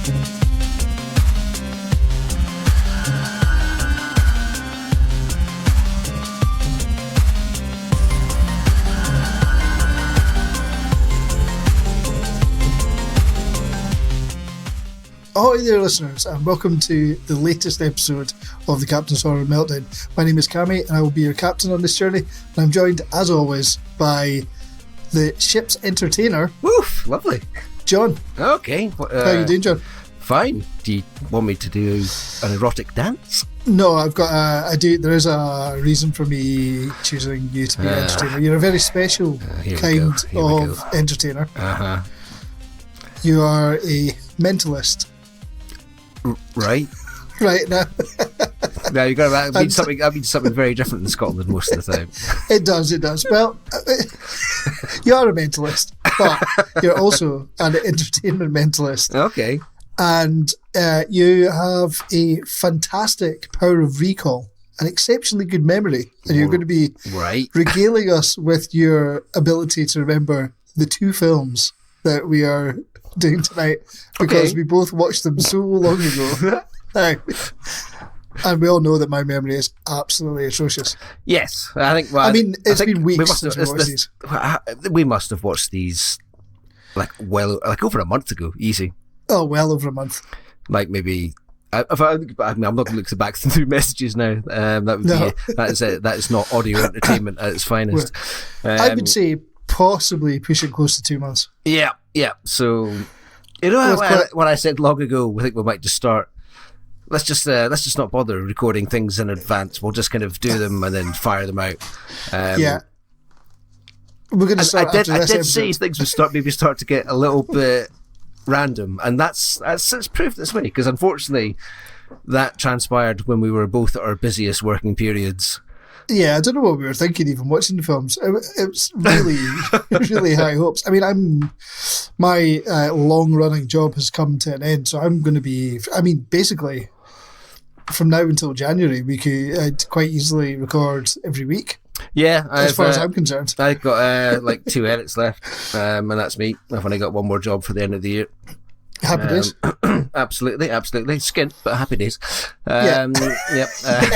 Ahoy there, listeners, and welcome to the latest episode of the Captain's Horror Meltdown. My name is Cammie, and I will be your captain on this journey, and I'm joined, as always, by the ship's entertainer. Woof, lovely. Jon. Okay. How are you doing, Jon? Fine. Do you want me to do an erotic dance? No, I've got I do. There is a reason for me choosing you to be entertainer. You're a very special kind of entertainer. Uh-huh. You are a mentalist. Right. Right now. No, you got that means something. That means something very different in Scotland most of the time. It does. Well, you are a mentalist, but you're also an entertainment mentalist. Okay. And you have a fantastic power of recall, an exceptionally good memory, and you're going to be regaling us with your ability to remember the two films that we are doing tonight, because we both watched them so long ago. And we all know that my memory is absolutely atrocious. Yes, I think. Well, it's been weeks since we watched these. We must have watched these like over a month ago, easy. Oh, well over a month. Like maybe. I'm not going to look back through messages now. That is not audio entertainment at its finest. I would say possibly pushing close to 2 months. Yeah. So, when I said long ago, I think we might just start. Let's just not bother recording things in advance. We'll just kind of do them and then fire them out. We're going to start. I did say things would start to get a little bit random, and that's proved this way, because unfortunately that transpired when we were both at our busiest working periods. Yeah, I don't know what we were thinking even watching the films. It was really, really high hopes. I mean, my long-running job has come to an end, so I'm going to be, basically, from now until January, we could quite easily record every week. Yeah. As far as I'm concerned. I've got 2 edits left, and that's me. I've only got one more job for the end of the year. Happy days. Absolutely. Skint, but happy days. Yep.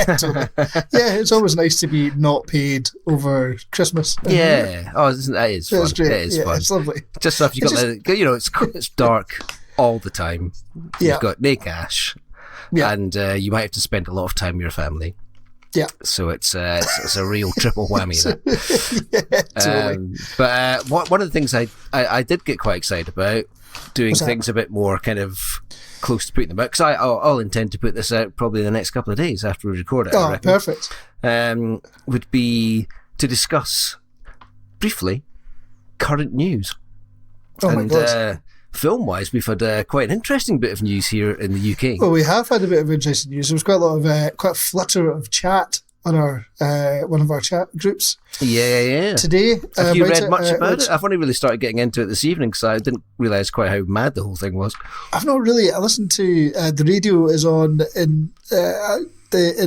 Totally. Yeah, it's always nice to be not paid over Christmas. Yeah. Oh, that is fun. It's great. It is fun. It's lovely. Just so if you it's dark all the time. Yeah. You've got no cash. Yeah. And you might have to spend a lot of time with your family. Yeah. So it's a real triple whammy. Yeah, totally. But one of the things I did get quite excited about, doing things a bit more kind of close to putting them out, because I'll intend to put this out probably the next couple of days after we record it. Oh, perfect. Would be to discuss briefly current news. Oh my God. Film-wise, we've had quite an interesting bit of news here in the UK. Well, we have had a bit of interesting news. There was quite a flutter of chat on our one of our chat groups. Yeah. Today, have you read much about it? I've only really started getting into it this evening, because I didn't realise quite how mad the whole thing was. I've not really. I listened to the radio is on in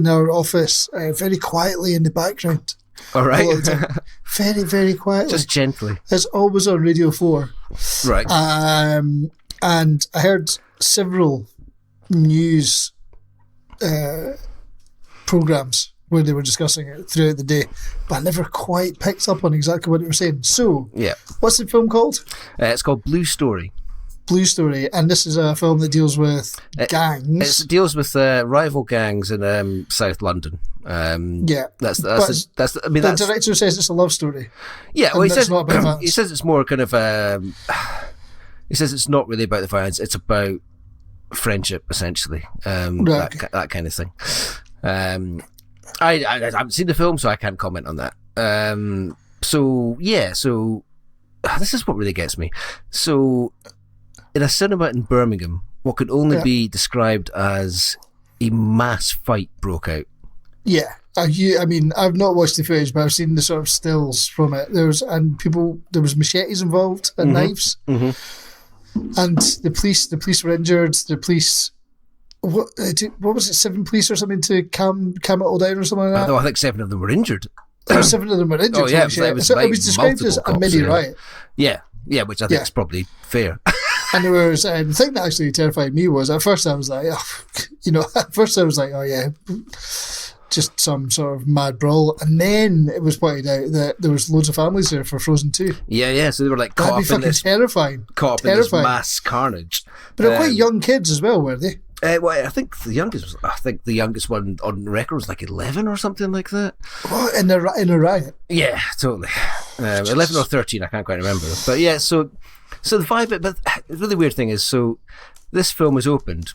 our office very quietly in the background. All right. Very, very quietly. Just gently. It's always on Radio 4. Right. And I heard several news programmes where they were discussing it throughout the day, but I never quite picked up on exactly what they were saying. So, what's the film called? It's called Blue Story. Blue Story, and this is a film that deals with gangs. It deals with rival gangs in South London. That's. The director says it's a love story. Yeah, well, he says it's more kind of. He says it's not really about the violence; it's about friendship, essentially. That kind of thing. I haven't seen the film, so I can't comment on that. So this is what really gets me. So, in a cinema in Birmingham, what could only be described as a mass fight broke out. Yeah. I've not watched the footage, but I've seen the sort of stills from it. There was machetes involved and knives. Mm-hmm. And the police were injured. The police, what was it, 7 police or something to calm it all down or something like that? No, I think 7 of them were injured. 7 of them were injured. Oh, yeah. So it was described as a mini riot. Yeah, which I think is probably fair. And there was the thing that actually terrified me was at first I was like, oh yeah, just some sort of mad brawl, and then it was pointed out that there was loads of families there for Frozen 2. Yeah. So they were like caught up in this mass carnage. But they're quite young kids as well, were they? Well, I think the youngest one on record was like 11 or something like that. What, in a riot? Yeah, totally. 11 or 13, I can't quite remember. But yeah, so the vibe. But the really weird thing is, so this film was opened,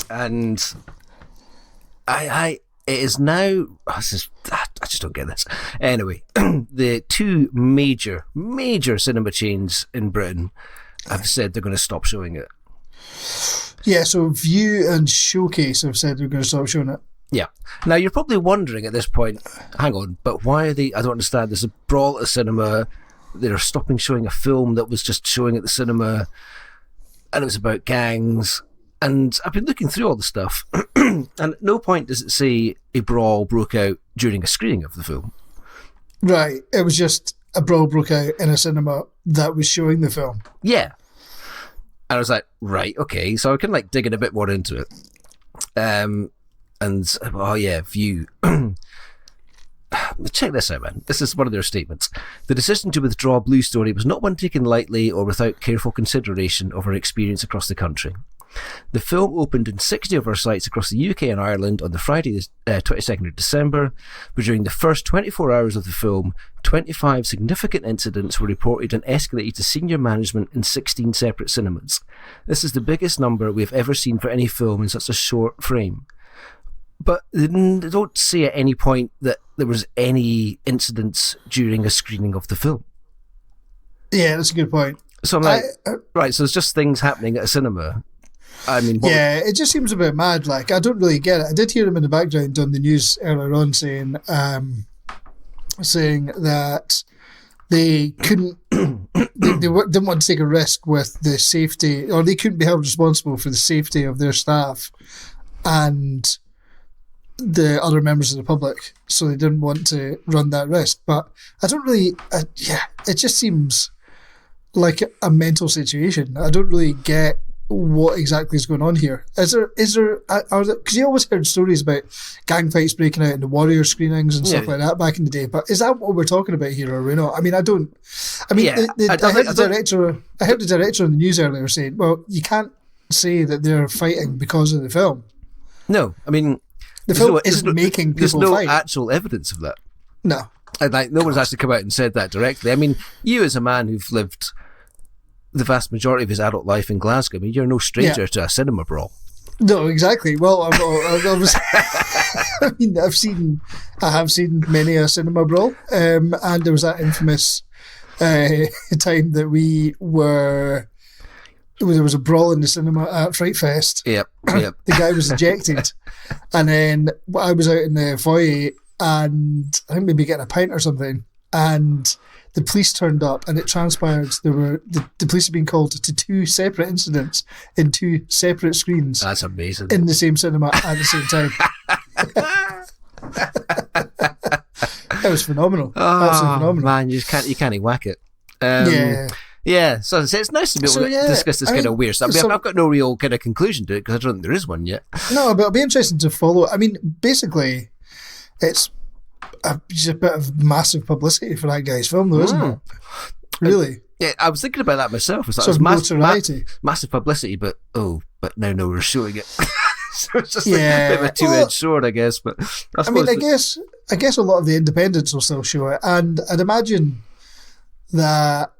and it is now. I just don't get this. Anyway, the two major cinema chains in Britain have said they're going to stop showing it. Yeah, so View and Showcase have said they're going to stop showing it. Yeah. Now, you're probably wondering at this point, hang on, but why are they... I don't understand. There's a brawl at the cinema. They're stopping showing a film that was just showing at the cinema, and it was about gangs. And I've been looking through all the stuff, and at no point does it say a brawl broke out during a screening of the film. Right. It was just a brawl broke out in a cinema that was showing the film. Yeah. And I was like, right, okay. So I can like dig in a bit more into it. View. Check this out, man. This is one of their statements. The decision to withdraw Blue Story was not one taken lightly or without careful consideration of our experience across the country. The film opened in 60 of our sites across the UK and Ireland on the Friday, 22nd of December, but during the first 24 hours of the film, 25 significant incidents were reported and escalated to senior management in 16 separate cinemas. This is the biggest number we have ever seen for any film in such a short frame. But they don't say at any point that there was any incidents during a screening of the film. Yeah, that's a good point. So I'm like, right, so it's just things happening at a cinema. I mean, it just seems a bit mad. Like, I don't really get it. I did hear him in the background on the news earlier on saying that they couldn't, they didn't want to take a risk with the safety, or they couldn't be held responsible for the safety of their staff and the other members of the public, so they didn't want to run that risk. But I don't really, it just seems like a mental situation. I don't really get what exactly is going on here. Is there, because you always heard stories about gang fights breaking out in the Warrior screenings and stuff like that back in the day, but is that what we're talking about here, or are we not? I mean, I heard the director on the news earlier saying, well, you can't say that they're fighting because of the film. No, I mean, the film isn't making people fight. There's no actual evidence of that. No. And like, no one's actually come out and said that directly. I mean, you as a man who've lived the vast majority of his adult life in Glasgow, I mean, you're no stranger to a cinema brawl. No, exactly. Well, I have seen many a cinema brawl, and there was that infamous time that there was a brawl in the cinema at Fright Fest. Yep. The guy was ejected, and then I was out in the foyer, and I think maybe getting a pint or something, and the police turned up, and it transpired the police had been called to two separate incidents in two separate screens. That's amazing. In the same cinema at the same time. It was phenomenal. Absolutely phenomenal. Man, you can't whack it. Yeah, so it's nice to be able to discuss this kind of weird stuff. I mean, I've got no real kind of conclusion to it because I don't think there is one yet. No, but it'll be interesting to follow. I mean, basically, it's just a bit of massive publicity for that guy's film, though, isn't it? Really? Yeah, I was thinking about that myself. It's like, sort of massive publicity, but now we're showing it. So it's just like a bit of a two-edged sword, I guess. But I guess a lot of the independents will still show it, and I'd imagine that.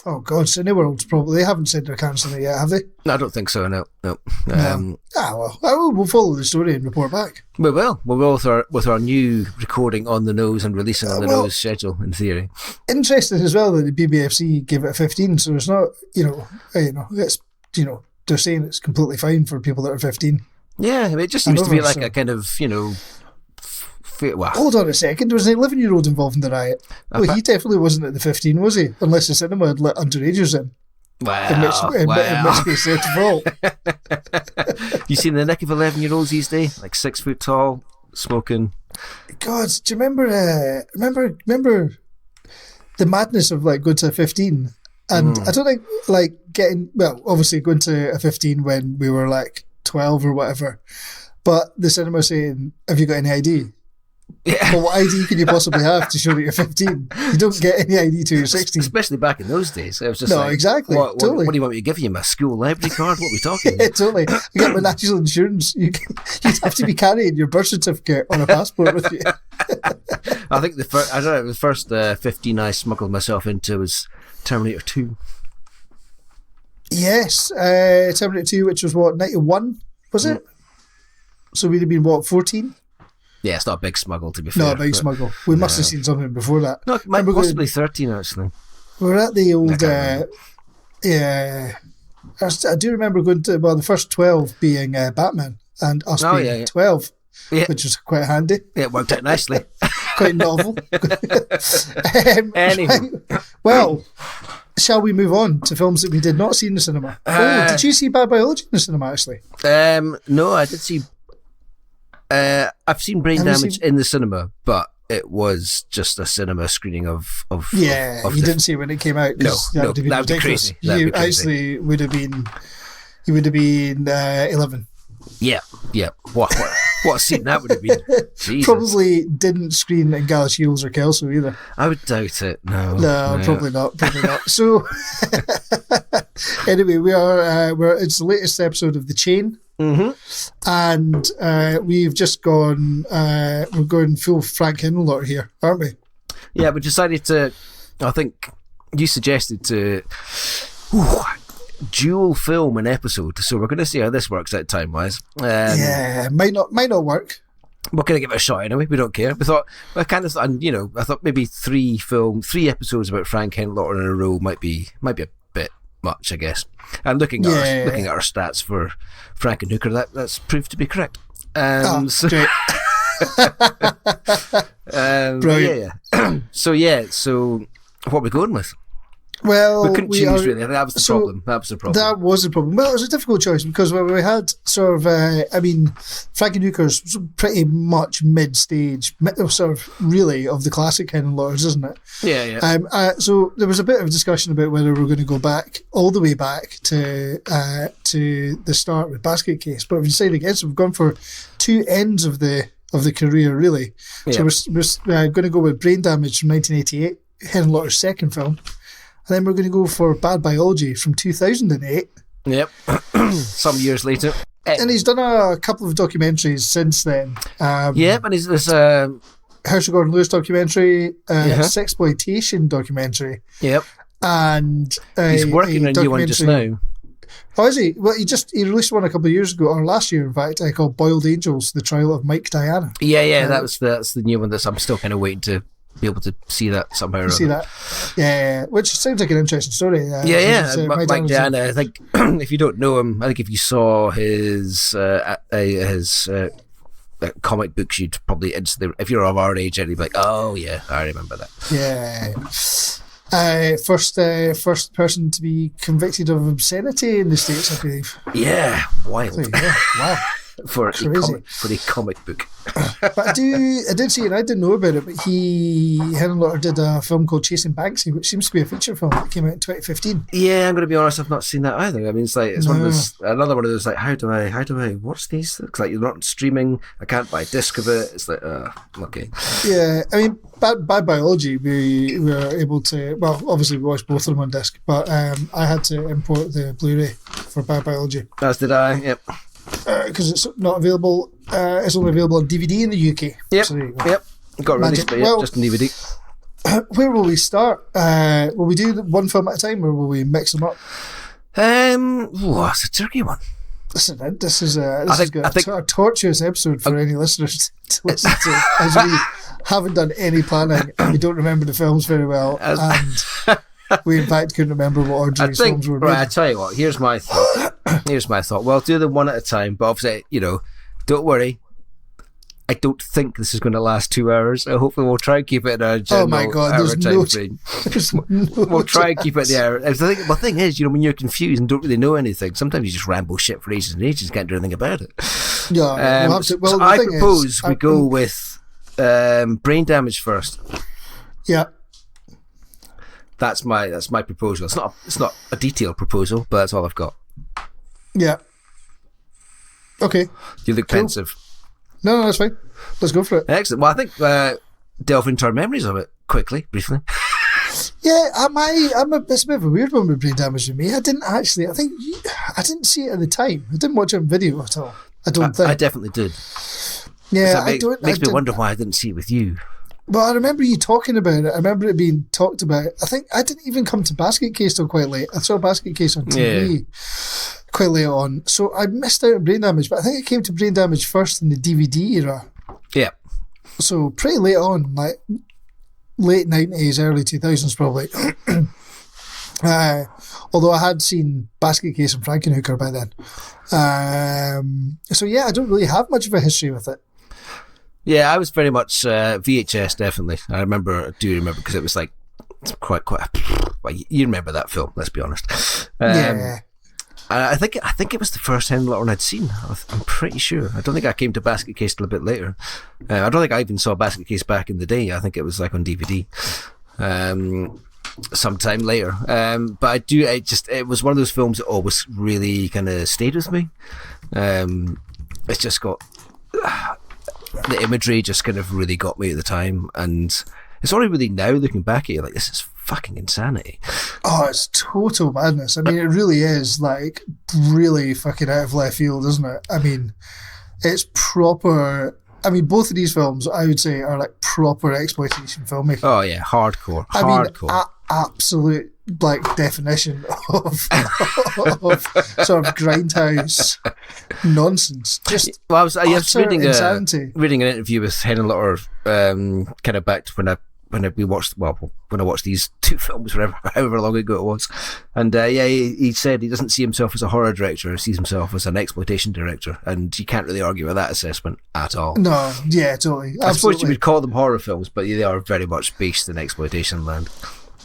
Cineworld's probably, they haven't said they're cancelling it yet, have they? No, I don't think so. No. We'll follow the story and report back. We will. With our new recording on the nose and releasing on the nose schedule, in theory. Interesting as well that the BBFC gave it a 15, so it's not, it's, they're saying it's completely fine for people that are 15. Yeah, I mean, it just seems to be like a kind of, Hold on a second, there was an 11-year-old involved in the riot. Well, he definitely wasn't at the 15, was he? Unless the cinema had let underagers in. In which case they're at fault. You seen the nick of 11-year-olds these days? Like 6 foot tall, smoking. God, do you remember the madness of like going to 15 And I don't think, like, obviously going to a 15 when we were, like, 12 or whatever, but the cinema saying, have you got any ID? Yeah. Well, what ID can you possibly have to show that you're 15? You don't get any ID till you're 16. Especially back in those days. It was just exactly. Totally. What do you want me to give you? My school library card? What are we talking about? Totally. You get my national insurance. You'd have to be carrying your birth certificate on a passport with you. I think the first 15 I smuggled myself into was Terminator 2. Yes, Terminator 2, which was what, 91, was it? So we'd have been, what, 14? Yeah, it's not a big smuggle, to be fair. Not a big smuggle. We must have seen something before that. No, it might possibly 13, actually. We were at the old... I do remember going to, the first 12 being Batman, and us being 12, which was quite handy. Yeah, it worked out nicely. Quite novel. Anyway. Well, shall we move on to films that we did not see in the cinema? Did you see Bad Biology in the cinema, actually? No, I did see... I've seen Brain Damage in the cinema, but it was just a cinema screening of you didn't see it when it came out. No, that would be crazy. You actually would have been 11. Yeah. What a scene that would have been. Jesus. Probably didn't screen in Galashiels or Kelso either. I would doubt it. No, probably not. So anyway, it's the latest episode of The Chain. And we've just gone we're going full Frank Henenlotter here, aren't we? Yeah, we decided to, I think you suggested to dual film an episode, so we're going to see how this works out time wise. Might not work. We're going to give it a shot anyway. We don't care. We thought, I thought maybe three episodes about Frank Henenlotter in a row might be a bit much, I guess. And looking at our stats for Frank and Hooker, that's proved to be correct. Great. Brilliant. So what are we going with? Well, we couldn't choose really. That was the problem. That was the problem. Well, it was a difficult choice because we had sort of, Frank and Hooker's pretty much mid-stage, sort of really of the classic Henenlotters, isn't it? Yeah. So there was a bit of discussion about whether we're going to go back all the way back to the start with Basket Case, but we've decided against it. We've gone for two ends of the career, really. Yeah. So we're going to go with Brain Damage from 1988, Henenlotter's second film. And then we're going to go for Bad Biology from 2008. Yep. Some years later. And he's done a couple of documentaries since then. And there's Herschel Gordon Lewis documentary, sexploitation documentary. Yep. And he's working on a new one just now. Oh, is he? Well, he released one a couple of years ago, or last year, in fact, called Boiled Angels: The Trial of Mike Diana. Yeah, that's the new one that I'm still kind of waiting to be able to see that somehow. See that, which sounds like an interesting story. Mike Diana. I think if you don't know him, I think if you saw his comic books, you'd probably instantly, if you're of our age, you'd be like, "Oh yeah, I remember that." Yeah. First person to be convicted of obscenity in the States, I believe. Yeah, wild. Wow. For a comic book. But I did see it, and I didn't know about it, but Henenlotter did a film called Chasing Banksy, which seems to be a feature film that came out in 2015. Yeah, I'm going to be honest, I've not seen that either. I mean, it's one of those, another one of those, like, how do I watch these? It's like, you're not streaming, I can't buy a disc of it. It's like, okay. Yeah, I mean, Bad Biology, we were able to, well, obviously we watched both of them on disc, but I had to import the Blu-ray for Bad Biology. As did I, yep. Because it's not available, it's only available on DVD in the UK. Yep, so got released, but just on DVD. Where will we start? Will we do one film at a time, or will we mix them up? That's a tricky one. Listen, this is a tortuous episode for any listeners to listen to, as we haven't done any planning and we don't remember the films very well, and we in fact couldn't remember what order these films were made. Right, I tell you what, here's my thought. Well, do them one at a time, but obviously, don't worry. I don't think this is going to last 2 hours. Hopefully, we'll try and keep it in a general hour time frame. We'll try and keep it the hour. The thing is, when you're confused and don't really know anything, sometimes you just ramble shit for ages and ages and can't do anything about it. Yeah, I propose we go with Brain Damage first. Yeah. That's my proposal. It's not a detailed proposal, but that's all I've got. Yeah. Okay. You look pensive. No, that's fine. Let's go for it. Excellent. Well, I think delve into our memories of it quickly, briefly. Yeah, it's a bit of a weird one with brain damage to me. I didn't see it at the time. I didn't watch it on video at all. I don't think. I definitely did. Yeah, makes me wonder why I didn't see it with you. Well, I remember you talking about it. I remember it being talked about. I think I didn't even come to Basket Case till quite late. I saw Basket Case on TV quite late on. So I missed out on Brain Damage, but I think I came to Brain Damage first in the DVD era. Yeah. So pretty late on, like late 90s, early 2000s probably. Although I had seen Basket Case and Frankenhooker by then. So yeah, I don't really have much of a history with it. Yeah, I was very much VHS, definitely. I do remember, because it was like quite. Well, you remember that film? Let's be honest. Yeah. I think it was the first Henenlotter one I'd seen. I'm pretty sure. I don't think I came to Basket Case till a bit later. I don't think I even saw Basket Case back in the day. I think it was like on DVD. Sometime later. But it was one of those films that always really kind of stayed with me. It's just got. The imagery just kind of really got me at the time, and it's only really now looking back at it like, this is fucking insanity. Oh, it's total madness. I mean, it really is like really fucking out of left field, isn't it? I mean, it's proper. I mean, both of these films, I would say, are like proper exploitation filmmaking. Oh yeah, hardcore. I mean, absolute like definition of sort of grindhouse nonsense. Just I was reading insanity. An interview with Henenlotter, kind of back to when I watched these two films, however long ago it was, and he said he doesn't see himself as a horror director; he sees himself as an exploitation director, and you can't really argue with that assessment at all. No, yeah, totally. Absolutely. I suppose you would call them horror films, but they are very much based in exploitation land.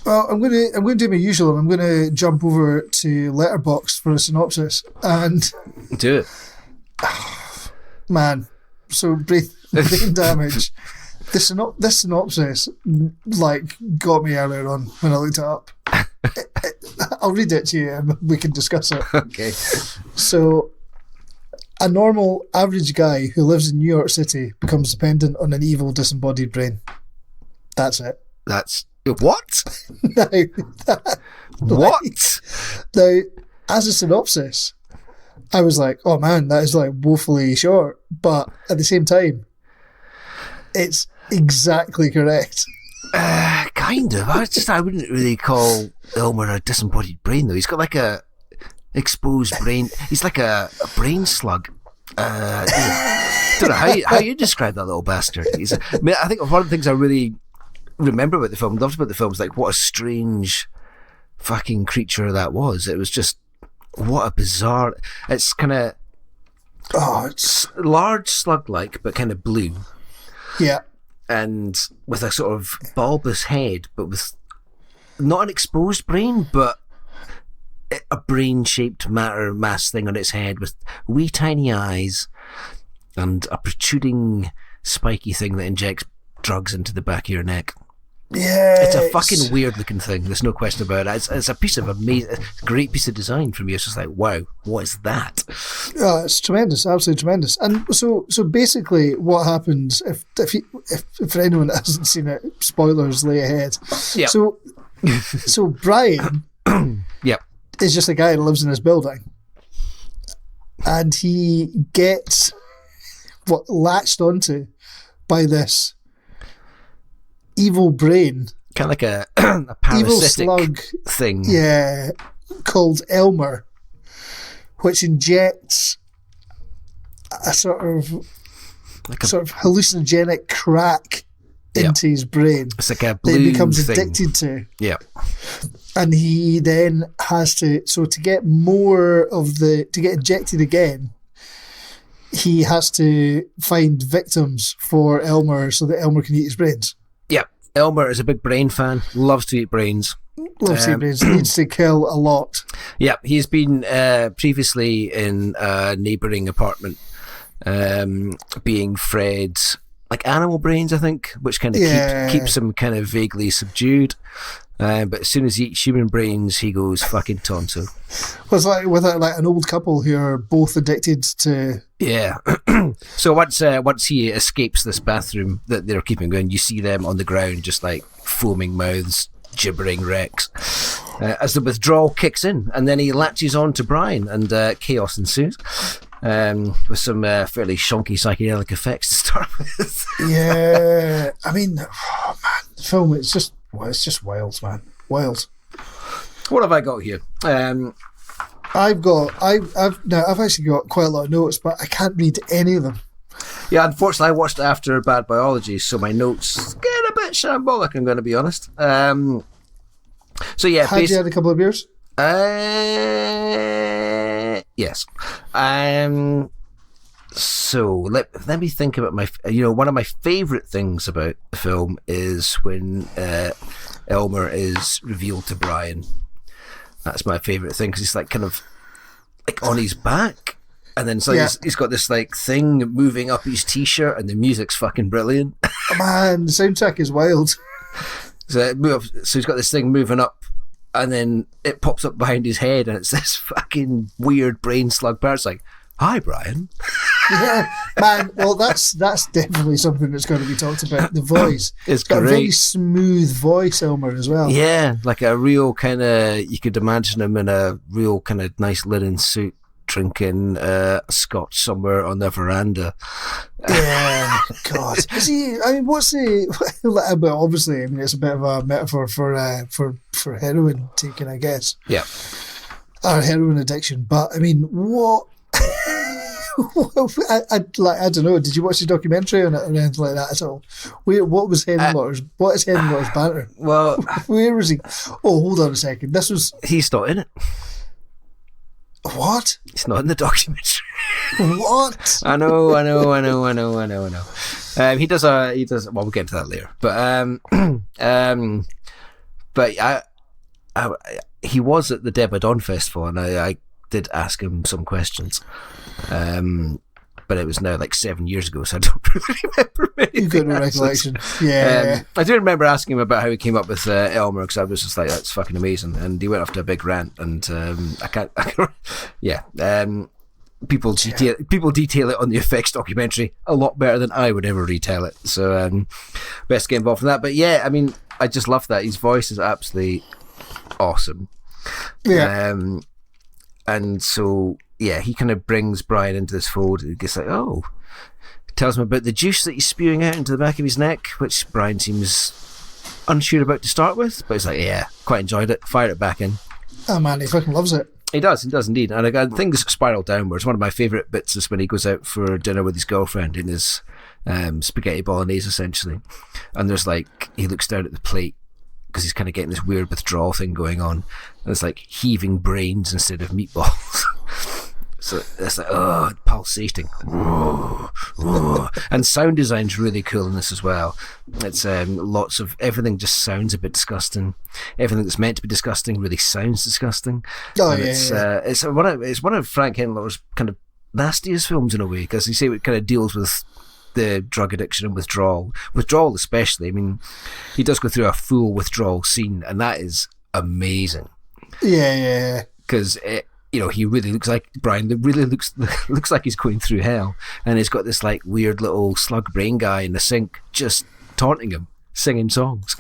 Well, I'm going to do my usual, and I'm going to jump over to Letterboxd for a synopsis. And do it, man. So brain damage. This synopsis like got me earlier on when I looked it up. I'll read it to you, and we can discuss it. Okay. So, a normal, average guy who lives in New York City becomes dependent on an evil, disembodied brain. That's it. That's. What? What? Now, as a synopsis, I was like, oh man, that is like woefully short. But at the same time, it's exactly correct. Kind of. I wouldn't really call Elmer a disembodied brain, though. He's got like a exposed brain. He's like a brain slug. I don't know how you describe that little bastard. I think one of the things I really remember about the film, loved about the film, was like what a strange fucking creature that was. It was just, what a bizarre. It's kind of it's large slug-like, but kind of blue. Yeah. And with a sort of bulbous head, but with not an exposed brain, but a brain-shaped mass thing on its head with wee tiny eyes and a protruding spiky thing that injects drugs into the back of your neck. Yeah, it's a fucking weird looking thing. There's no question about it. It's a piece of great piece of design from you. It's just like, wow, what is that? Oh, it's tremendous, absolutely tremendous. And so basically, what happens if for anyone that hasn't seen it, spoilers lay ahead. Yeah. So Brian, yep, is just a guy that lives in this building, and he gets latched onto by this evil brain, kind of like a parasitic evil slug thing, called Elmer, which injects a sort of hallucinogenic crack into his brain. It's like a blue that he becomes thing. addicted to. Yeah, and he then has to get more of to get injected again. He has to find victims for Elmer so that Elmer can eat his brains. Yeah, Elmer is a big brain fan, loves to eat brains. Loves to eat brains, needs to kill a lot. Yeah, he's been previously in a neighbouring apartment, being fed like animal brains, I think, which kind of keeps him kind of vaguely subdued. But as soon as he eats human brains, he goes fucking tonto. Well, it's like with like an old couple who are both addicted to... Yeah. So once he escapes this bathroom that they're keeping going, you see them on the ground just like foaming mouths, gibbering wrecks, as the withdrawal kicks in, and then he latches on to Brian, and chaos ensues. With some fairly shonky psychedelic effects to start with. Yeah. I mean, oh man, the film, it's just wild, man. Wild. What have I got here? I've actually got quite a lot of notes, but I can't read any of them. Yeah, unfortunately, I watched it after Bad Biology, so my notes get a bit shambolic, I'm going to be honest. So yeah, had you had a couple of beers? Yes. So let me think about one of my favourite things about the film is when Elmer is revealed to Brian. That's my favourite thing, because he's like kind of like on his back, and then he's got this like thing moving up his t-shirt, and the music's fucking brilliant. Oh, man, the soundtrack is wild. So he's got this thing moving up, and then it pops up behind his head, and it's this fucking weird brain slug bird. It's like, "Hi, Brian." Yeah, man. Well, that's definitely something that's going to be talked about. The voice. It's got great. A very smooth voice, Elmer, as well. Yeah, like a real kind of. You could imagine him in a real kind of nice linen suit, drinking scotch somewhere on the veranda. Yeah, God. Is he? I mean, what's the? Well, obviously, I mean, it's a bit of a metaphor for heroin taking, I guess. Yeah. Or heroin addiction, but I mean, what? I don't know. Did you watch the documentary on it or anything like that at all? What is Henenlotter's banter? Well, where was he? Oh, hold on a second. He's not in it. What? He's not in the documentary. What? I know. He does. Well, we'll get into that later. But he was at the Debadon Festival, and I did ask him some questions. But it was now like 7 years ago, so I don't really remember anything. You've got no recollection. Yeah. I do remember asking him about how he came up with Elmer, because I was just like, that's fucking amazing. And he went off to a big rant, and people detail it on the effects documentary a lot better than I would ever retell it. So best get involved in that. But yeah, I mean, I just love that. His voice is absolutely awesome. Yeah. And so, yeah, he kind of brings Brian into this fold. He gets like, tells him about the juice that he's spewing out into the back of his neck, which Brian seems unsure about to start with. But he's like, yeah, quite enjoyed it. Fire it back in. Oh, man, he fucking loves it. He does indeed. And things spiral downwards. One of my favourite bits is when he goes out for dinner with his girlfriend in his spaghetti bolognese, essentially. And there's like, he looks down at the plate, because he's kind of getting this weird withdrawal thing going on. And it's like heaving brains instead of meatballs. So it's like, pulsating. And sound design's really cool in this as well. It's lots of, everything just sounds a bit disgusting. Everything that's meant to be disgusting really sounds disgusting. Oh, and yeah, it's one of Frank Henenlotter's kind of nastiest films in a way, because you say it kind of deals with the drug addiction and withdrawal especially. I mean, he does go through a full withdrawal scene, and that is amazing. Yeah. Because he really looks like Brian. Really looks like he's going through hell, and he's got this like weird little slug brain guy in the sink just taunting him, singing songs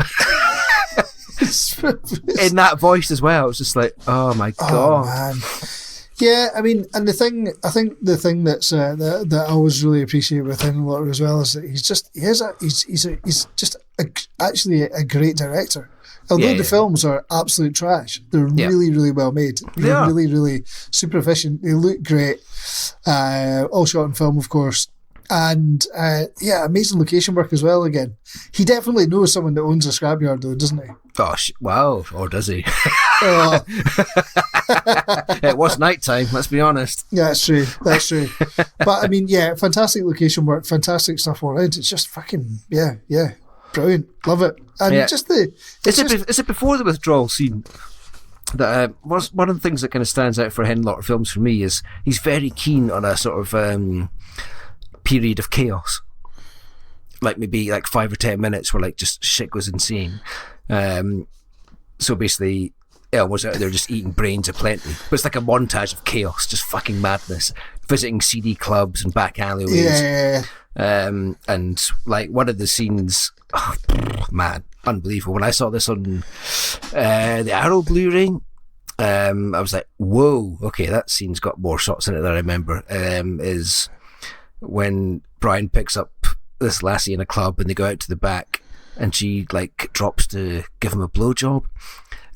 in that voice as well. It's just like, oh my god, man. Yeah, I mean, and I think the thing that's that I always really appreciate with Henenlotter as well is that he's just actually a great director. Although the films are absolute trash, they're really, really well made. They're really, really super efficient. They look great. All shot in film, of course. And amazing location work as well again. He definitely knows someone that owns a scrapyard though, doesn't he? Gosh, wow. Or does he? It was nighttime, let's be honest. Yeah, that's true. But I mean, yeah, fantastic location work, fantastic stuff all around. It's just fucking, brilliant. Love it. And just Is it before the withdrawal scene that was one of the things that kind of stands out for Henenlotter films for me is he's very keen on a sort of period of chaos. like maybe like 5 or 10 minutes where like just shit goes insane. So basically, Elmer's out there just eating brains aplenty. But it's like a montage of chaos, just fucking madness. Visiting CD clubs and back alleyways. Yeah. And like one of the scenes, oh, man, unbelievable. When I saw this on the Arrow Blu-ray, I was like, whoa, okay, that scene's got more shots in it than I remember. Is when Brian picks up this lassie in a club and they go out to the back and she like drops to give him a blowjob,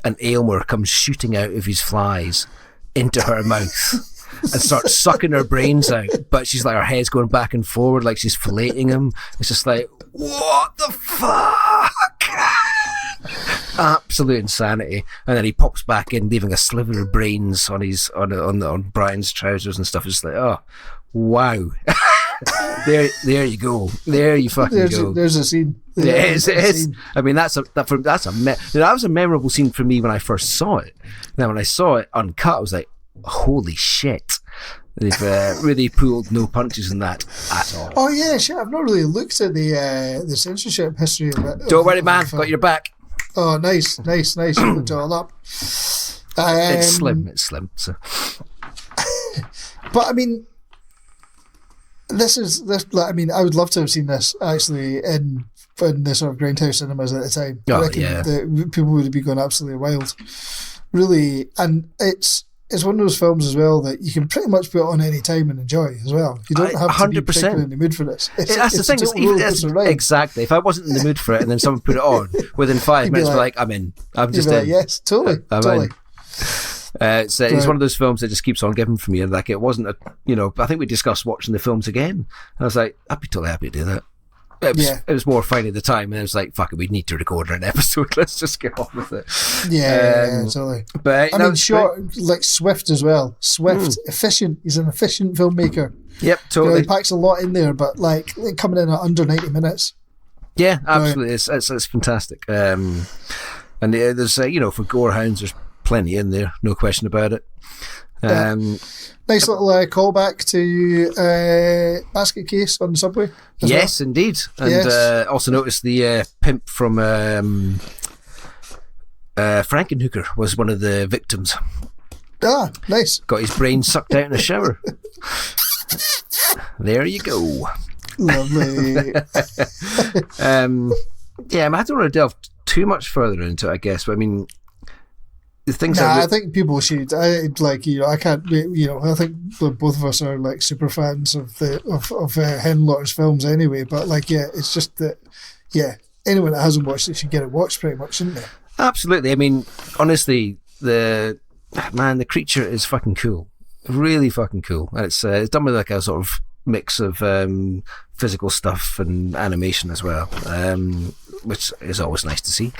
and Aylmer comes shooting out of his flies into her mouth and starts sucking her brains out, but she's like, her head's going back and forward like she's filleting him. It's just like, what the fuck? Absolute insanity. And then he pops back in, leaving a sliver of brains on his on Brian's trousers and stuff. It's just like, oh wow. there you go. There you fucking go. There's a scene. It is. I mean, that was a memorable scene for me when I first saw it. Now, when I saw it uncut, I was like, holy shit. They've really pulled no punches in that at all. Oh yeah, shit. I've not really looked at the censorship history of it. Don't worry, man. Got your back. Oh, nice. You looked it all up. It's slim. So. But I mean, this. I mean, I would love to have seen this actually in the sort of grindhouse cinemas at the time. Oh, I reckon the people would be going absolutely wild. Really, and it's one of those films as well that you can pretty much put on any time and enjoy as well. You don't have to be particularly in the mood for this. That's the thing. Exactly. If I wasn't in the mood for it and then someone put it on, within 5 minutes, we're like, I'm in. I'm just in. Like, yes, totally. In. It's one of those films that just keeps on giving for me. And like, it wasn't I think we discussed watching the films again. And I was like, I'd be totally happy to do that. It was more fun at the time, and it was like, fuck it, we need to record an episode. Let's just get on with it. Yeah, totally. But I mean, short, like Swift as well. Swift, efficient. He's an efficient filmmaker. Yep, totally. He packs a lot in there, but like coming in at under 90 minutes. Yeah, absolutely. Right. It's fantastic. And there's for gorehounds, there's plenty in there, no question about it. Nice little callback to Basket Case on the subway. Yes, well. Indeed. And also noticed the pimp from Frankenhooker was one of the victims. Ah, nice. Got his brain sucked out in a shower. There you go. Lovely. I don't want to delve too much further into it, I guess, but I mean, the things I think people should. I can't. I think both of us are like super fans of Henenlotter's films anyway. But it's just that. Yeah, anyone that hasn't watched it should get it watched, pretty much, shouldn't they? Absolutely. I mean, honestly, the creature is fucking cool, really fucking cool, and it's done with like a sort of mix of physical stuff and animation as well, which is always nice to see.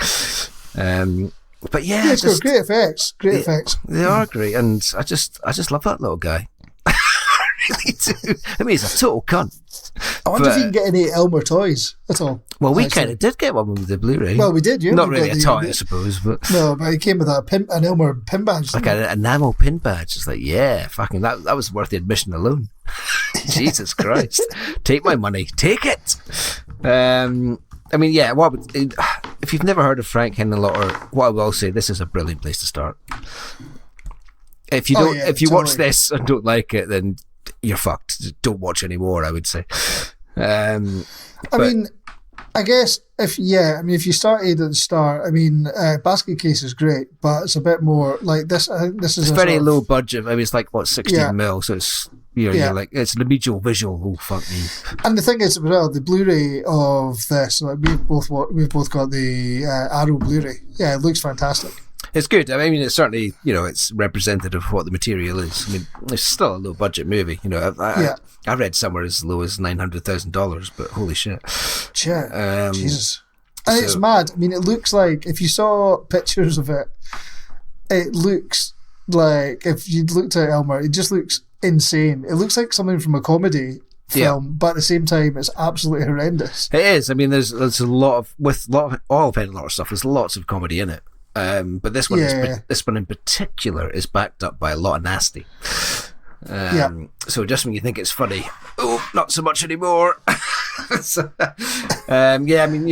But yeah, it's got great effects. Effects. They are great, and I just love that little guy. I really do. I mean, he's a total cunt. I wonder if you can get any Elmer toys at all. Well, we kind of did get one with the Blu-ray. Well, we did, yeah. Not really a toy, I suppose, but no, but it came with an Elmer pin badge, like an enamel pin badge. It's like, yeah, fucking that was worth the admission alone. Jesus Christ, take my money, take it. I mean, yeah. If you've never heard of Frank Henenlotter, what I will say, this is a brilliant place to start. If you don't, if you watch this and don't like it, then you're fucked. Don't watch anymore, I would say. I mean, I guess if you started at the start, I mean, Basket Case is great, but it's a bit more like this. I think this is very low budget. I mean, it's like 16 mil, so it's. You're like, it's an immediate visual. Oh, fuck me. And the thing is, well, the Blu-ray of this, like we've both got the Arrow Blu-ray. Yeah, it looks fantastic. It's good. I mean, it's certainly, it's representative of what the material is. I mean, it's still a low budget movie. I read somewhere as low as $900,000, but holy shit. Yeah, Jesus. And it's mad. I mean, it looks like, if you saw pictures of it, it looks like, if you looked at Elmer, it just looks insane. It looks like something from a comedy film, but at the same time, it's absolutely horrendous. It is. I mean, there's a lot of all of Henenlotter stuff. There's lots of comedy in it, but this one, in particular, is backed up by a lot of nasty. So just when you think it's funny, not so much anymore. So, yeah, I mean,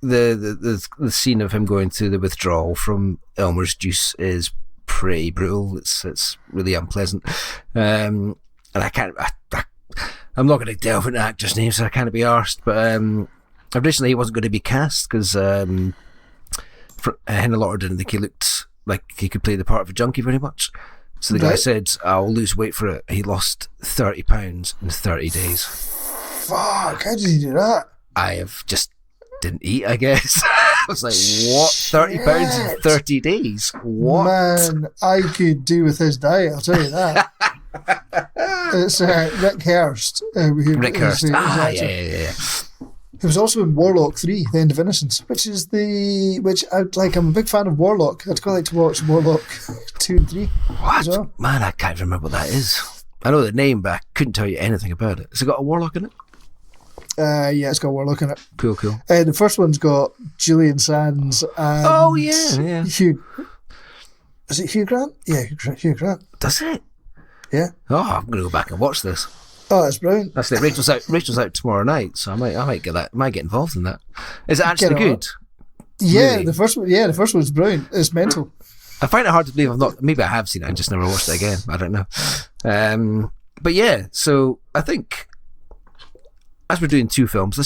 the scene of him going through the withdrawal from Elmer's juice is pretty brutal. It's really unpleasant, and I'm not going to delve into actors' names, so I can't be arsed. But originally he wasn't going to be cast because Henenlotter didn't think he looked like he could play the part of a junkie very much. So the guy said, "I'll lose weight for it." He lost 30 pounds in 30 days. Fuck! How did he do that? I have just didn't eat, I guess. I was like, what? 30 pounds in 30 days? What? Man, I could do with his diet, I'll tell you that. It's Rick Hurst. Rick Hurst. Yeah. He was also in Warlock 3, The End of Innocence, I'm a big fan of Warlock. I'd quite like to watch Warlock 2 and 3 what? as well. Man, I can't remember what that is. I know the name, but I couldn't tell you anything about it. Has it got a Warlock in it? Yeah, it's got Warlock in it. Cool. The first one's got Julian Sands and... Oh, yeah. Hugh... Is it Hugh Grant? Yeah, Hugh Grant. Does it? Yeah. Oh, I'm going to go back and watch this. Oh, it's brilliant. That's it. Rachel's out tomorrow night, so I might get that. Might get involved in that. Is it actually good? Yeah, really? the first one's brilliant. It's mental. I find it hard to believe I've not. Maybe I have seen it. I just never watched it again. I don't know. But yeah, so I think as we're doing 2 films,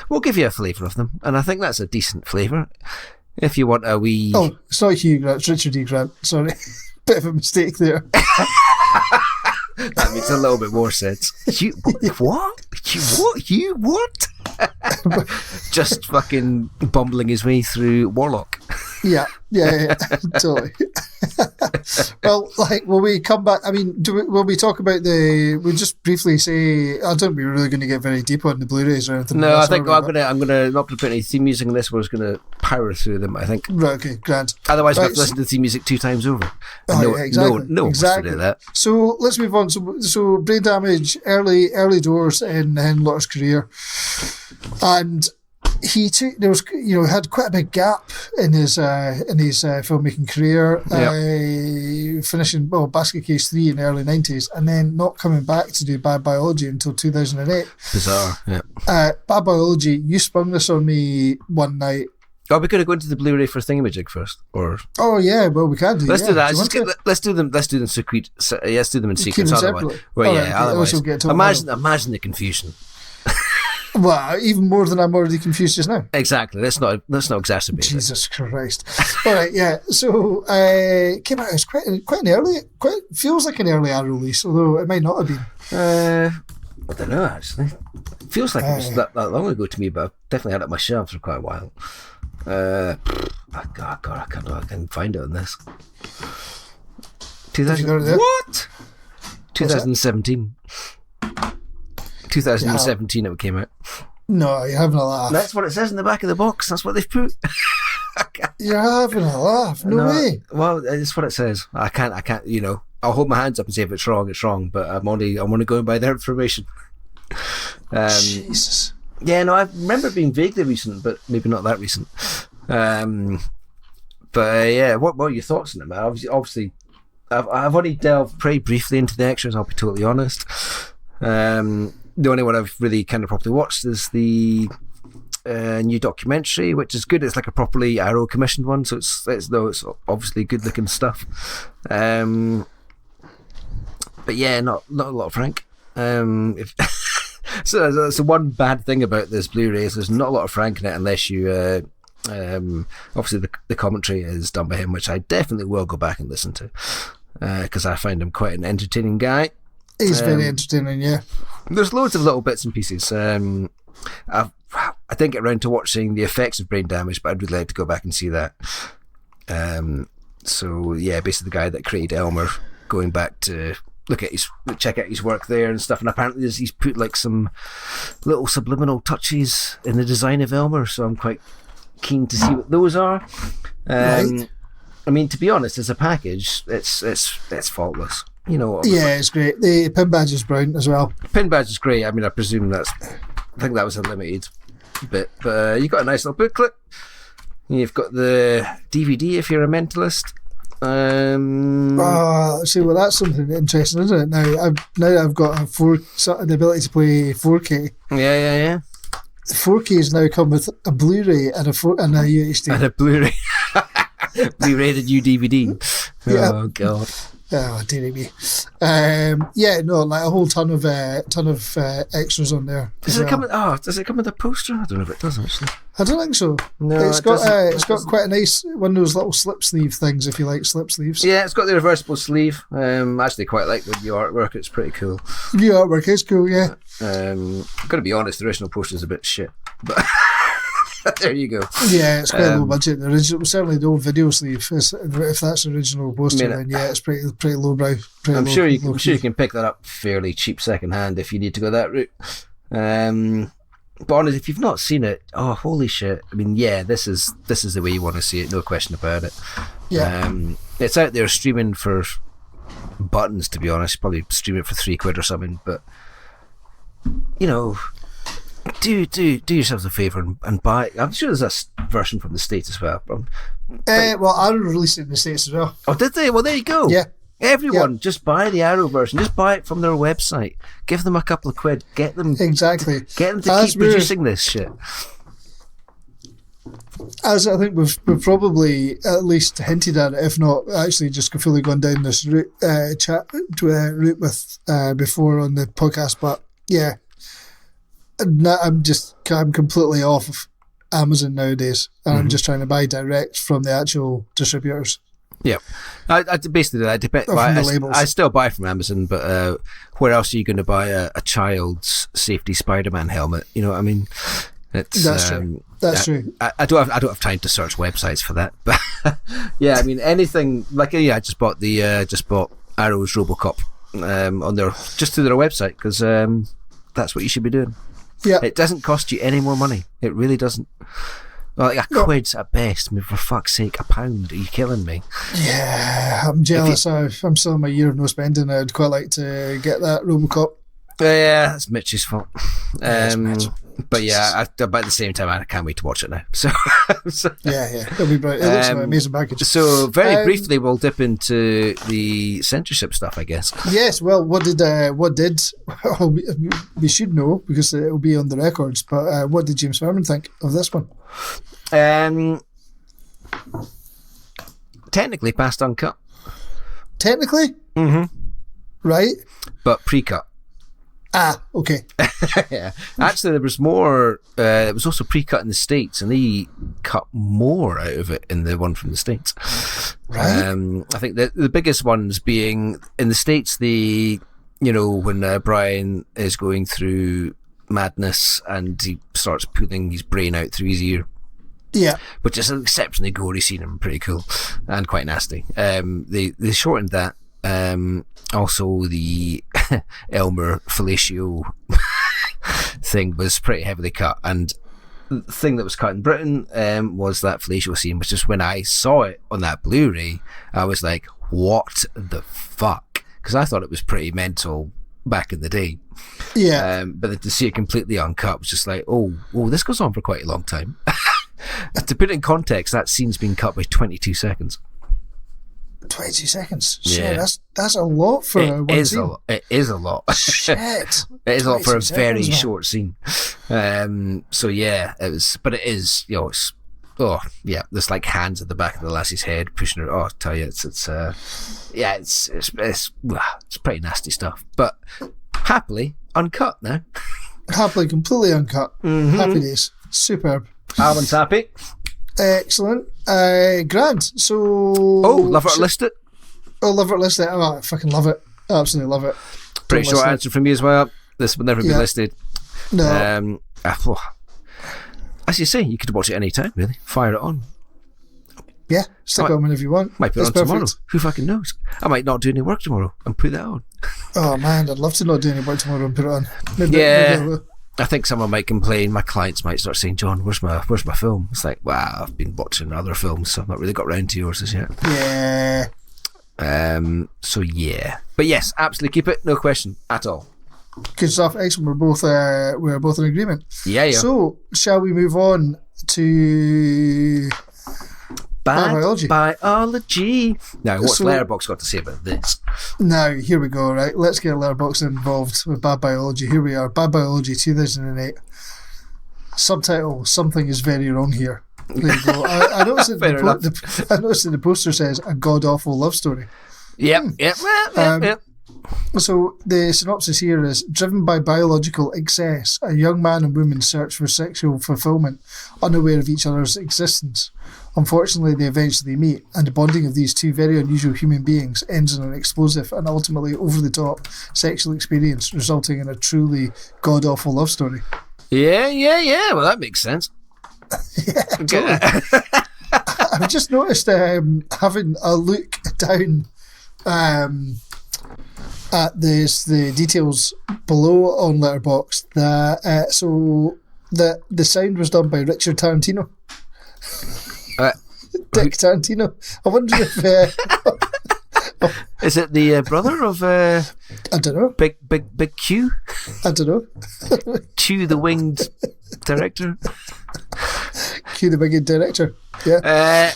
we'll give you a flavour of them, and I think that's a decent flavour. If you want a wee. Oh, it's not Hugh Grant. It's Richard E. Grant. Sorry, bit of a mistake there. That makes a little bit more sense. You what? You what? Just fucking bumbling his way through Warlock. Yeah, totally. Well, when we come back, I mean, when we talk about we'll just briefly say, I don't think we're really going to get very deep on the Blu-rays or anything. No, I think I'm gonna not put any theme music in this. We're just gonna power through them, I think. Right, okay, grand. Otherwise, we have to listen to the theme music 2 times over. Exactly. No one wants to do that. So let's move on. So brain damage, early doors in Henenlotter's career, and he had quite a big gap in his filmmaking career, finishing Basket Case 3 in the early 90s, and then not coming back to do Bad Biology until 2008. Bizarre, yeah. Bad Biology, you sprung this on me one night. Oh, we could have gone to the Blu-ray for Thingamajig first, or oh yeah, well we can do. Let's do that. Let's do them. Let's do them in sequence. Otherwise, imagine the confusion. Well, even more than I'm already confused just now. Exactly. Let's not exacerbate. Jesus Christ! All right, yeah. So came out as quite an early, feels like an early Arrow release, although it might not have been. I don't know. Actually, it feels like it was that long ago to me, but I've definitely had it on my shelves for quite a while. God, I can't find it on this. 2000 what? 2017. 2017 it came out. No, you're having a laugh. That's what it says in the back of the box. That's what they've put. You're having a laugh. No way. Well, it's what it says. I can't. I'll hold my hands up and say if it's wrong, it's wrong. But I'm only going by their information. Jesus. Yeah, no, I remember it being vaguely recent, but maybe not that recent. But yeah, what are your thoughts on it, man? Obviously, I've only delved very briefly into the extras. I'll be totally honest. The only one I've really kind of properly watched is the new documentary, which is good. It's like a properly Arrow commissioned one, so it's obviously good looking stuff. But yeah, not a lot of Frank. So one bad thing about this Blu-ray is there's not a lot of Frank in it unless you obviously the commentary is done by him, which I definitely will go back and listen to because I find him quite an entertaining guy. He's very entertaining, yeah. There's loads of little bits and pieces. I didn't get around to watching the effects of Brain Damage, but I'd really like to go back and see that. So yeah, basically the guy that created Elmer going back to check out his work there and stuff, and apparently he's put like some little subliminal touches in the design of Elmer, so I'm quite keen to see what those are. Right. I mean, to be honest, as a package, it's faultless. Yeah, it's great. The pin badge is brilliant as well. Pin badge is great. I mean, I presume I think that was a limited bit, but you got a nice little booklet. You've got the DVD if you're a mentalist. See, well, that's something interesting, isn't it? Now I've got the ability to play 4K. Yeah. The 4K has now come with a Blu-ray and a UHD. And a Blu-ray. Blu-ray new DVD. Yeah. Oh, God. Oh, dearie me. Like a whole ton of extras on there. Does it come with a poster? I don't know if it does, actually. I don't think so. No, it's got quite a nice one of those little slip sleeve things if you like slip sleeves. Yeah, it's got the reversible sleeve. I actually quite like the new artwork. It's pretty cool. New artwork is cool, yeah. I'm gonna be honest, the original poster is a bit shit, but there you go. Yeah, it's quite low budget. The original, certainly the old video sleeve. If that's the original poster, then yeah, it's pretty lowbrow. I'm sure you can pick that up fairly cheap second hand if you need to go that route. But honestly, if you've not seen it, oh holy shit! I mean, yeah, this is the way you want to see it, no question about it. Yeah, it's out there streaming for buttons. To be honest, probably stream it for £3 or something. But you know, do yourselves a favour and buy. I'm sure there's a version from the States as well. Well, Arrow released it in the States as well. Oh, did they? Well, there you go. Yeah. Everyone, just buy the Arrow version. Just buy it from their website. Give them a couple of quid. Get them to keep producing this shit. As I think we've probably at least hinted at it, if not actually just fully gone down this route with before on the podcast. But yeah, I'm completely off of Amazon nowadays, and I'm just trying to buy direct from the actual distributors. Yeah, I basically I depend. I still buy from Amazon, but where else are you going to buy a child's safety Spider-Man helmet? You know what I mean? That's true. That's true. I don't have time to search websites for that, but yeah, I mean anything like I just bought Arrow's RoboCop on their through their website because that's what you should be doing. Yeah, it doesn't cost you any more money. It really doesn't. Like a quid at best. I mean, for fuck's sake, £1? Are you killing me? Yeah, I'm jealous. I'm still in my year of no spending. I'd quite like to get that RoboCop. Yeah, that's Mitch's fault. But yeah, but at the same time, I can't wait to watch it now. So yeah, it'll be brilliant. It looks like an amazing package. So very briefly, we'll dip into the censorship stuff, I guess. Yes. Well, what did? We should know because it'll be on the records. But what did James Furman think of this one? Technically passed uncut. Technically? Mm-hmm. Right. But pre-cut. Ah, okay. Yeah. Actually, there was more. It was also pre-cut in the States, and they cut more out of it in the one from the States. Right. I think the biggest ones being in the States, when Brian is going through madness and he starts pulling his brain out through his ear. Yeah. Which is an exceptionally gory scene and pretty cool and quite nasty. They shortened that. Also, the Elmer fellatio thing was pretty heavily cut, and the thing that was cut in Britain was that fellatio scene, which is when I saw it on that Blu-ray, I was like, what the fuck? Because I thought it was pretty mental back in the day. Yeah. But then to see it completely uncut was just like, oh, this goes on for quite a long time. To put it in context, that scene's been cut by 22 seconds. 22 seconds. Yeah, that's a lot for one scene. It is a lot. Shit. It is a lot for a very short scene. So yeah, it was, but it is, it's, there's like hands at the back of the lassie's head pushing her. Oh, I tell you, it's pretty nasty stuff. But happily uncut now. Happily, completely uncut. Mm-hmm. Happy days. Superb. Alan's happy. Excellent. Grand. So. Oh, love it or list it? Oh, love it or list it. Oh, I fucking love it. Absolutely love it. Pretty short answer from me as well. This will never be listed. No. As you say, you could watch it any time, really. Fire it on. Yeah, stick it on whenever you want. Might put it on tomorrow. Who fucking knows? I might not do any work tomorrow and put that on. Oh man, I'd love to not do any work tomorrow and put it on. Maybe I think someone might complain. My clients might start saying, "John, where's my film?" It's like, wow, I've been watching other films, so I've not really got round to yours as yet. Yeah. So yeah, but yes, absolutely keep it, no question at all. Good stuff. Excellent. We're both in agreement. Yeah. So, shall we move on to Bad biology. Biology. Now, what's Letterboxd got to say about this? Now, here we go, right? Let's get Letterboxd involved with Bad Biology. Here we are, Bad Biology 2008. Subtitle, Something is Very Wrong Here. There you go. I noticed that the poster says, A God-Awful Love Story. Yep. So the synopsis here is, driven by biological excess, a young man and woman search for sexual fulfillment, unaware of each other's existence. Unfortunately, they eventually meet, and the bonding of these two very unusual human beings ends in an explosive and ultimately over-the-top sexual experience, resulting in a truly god-awful love story. Yeah. Well, that makes sense. Yeah, totally. I've just noticed, having a look down at the details below on Letterboxd, that the sound was done by Richard Tarantino. Dick Tarantino. I wonder if is it the brother of I don't know. Big Q? I don't know. Q the winged director. Q the winged director. Yeah.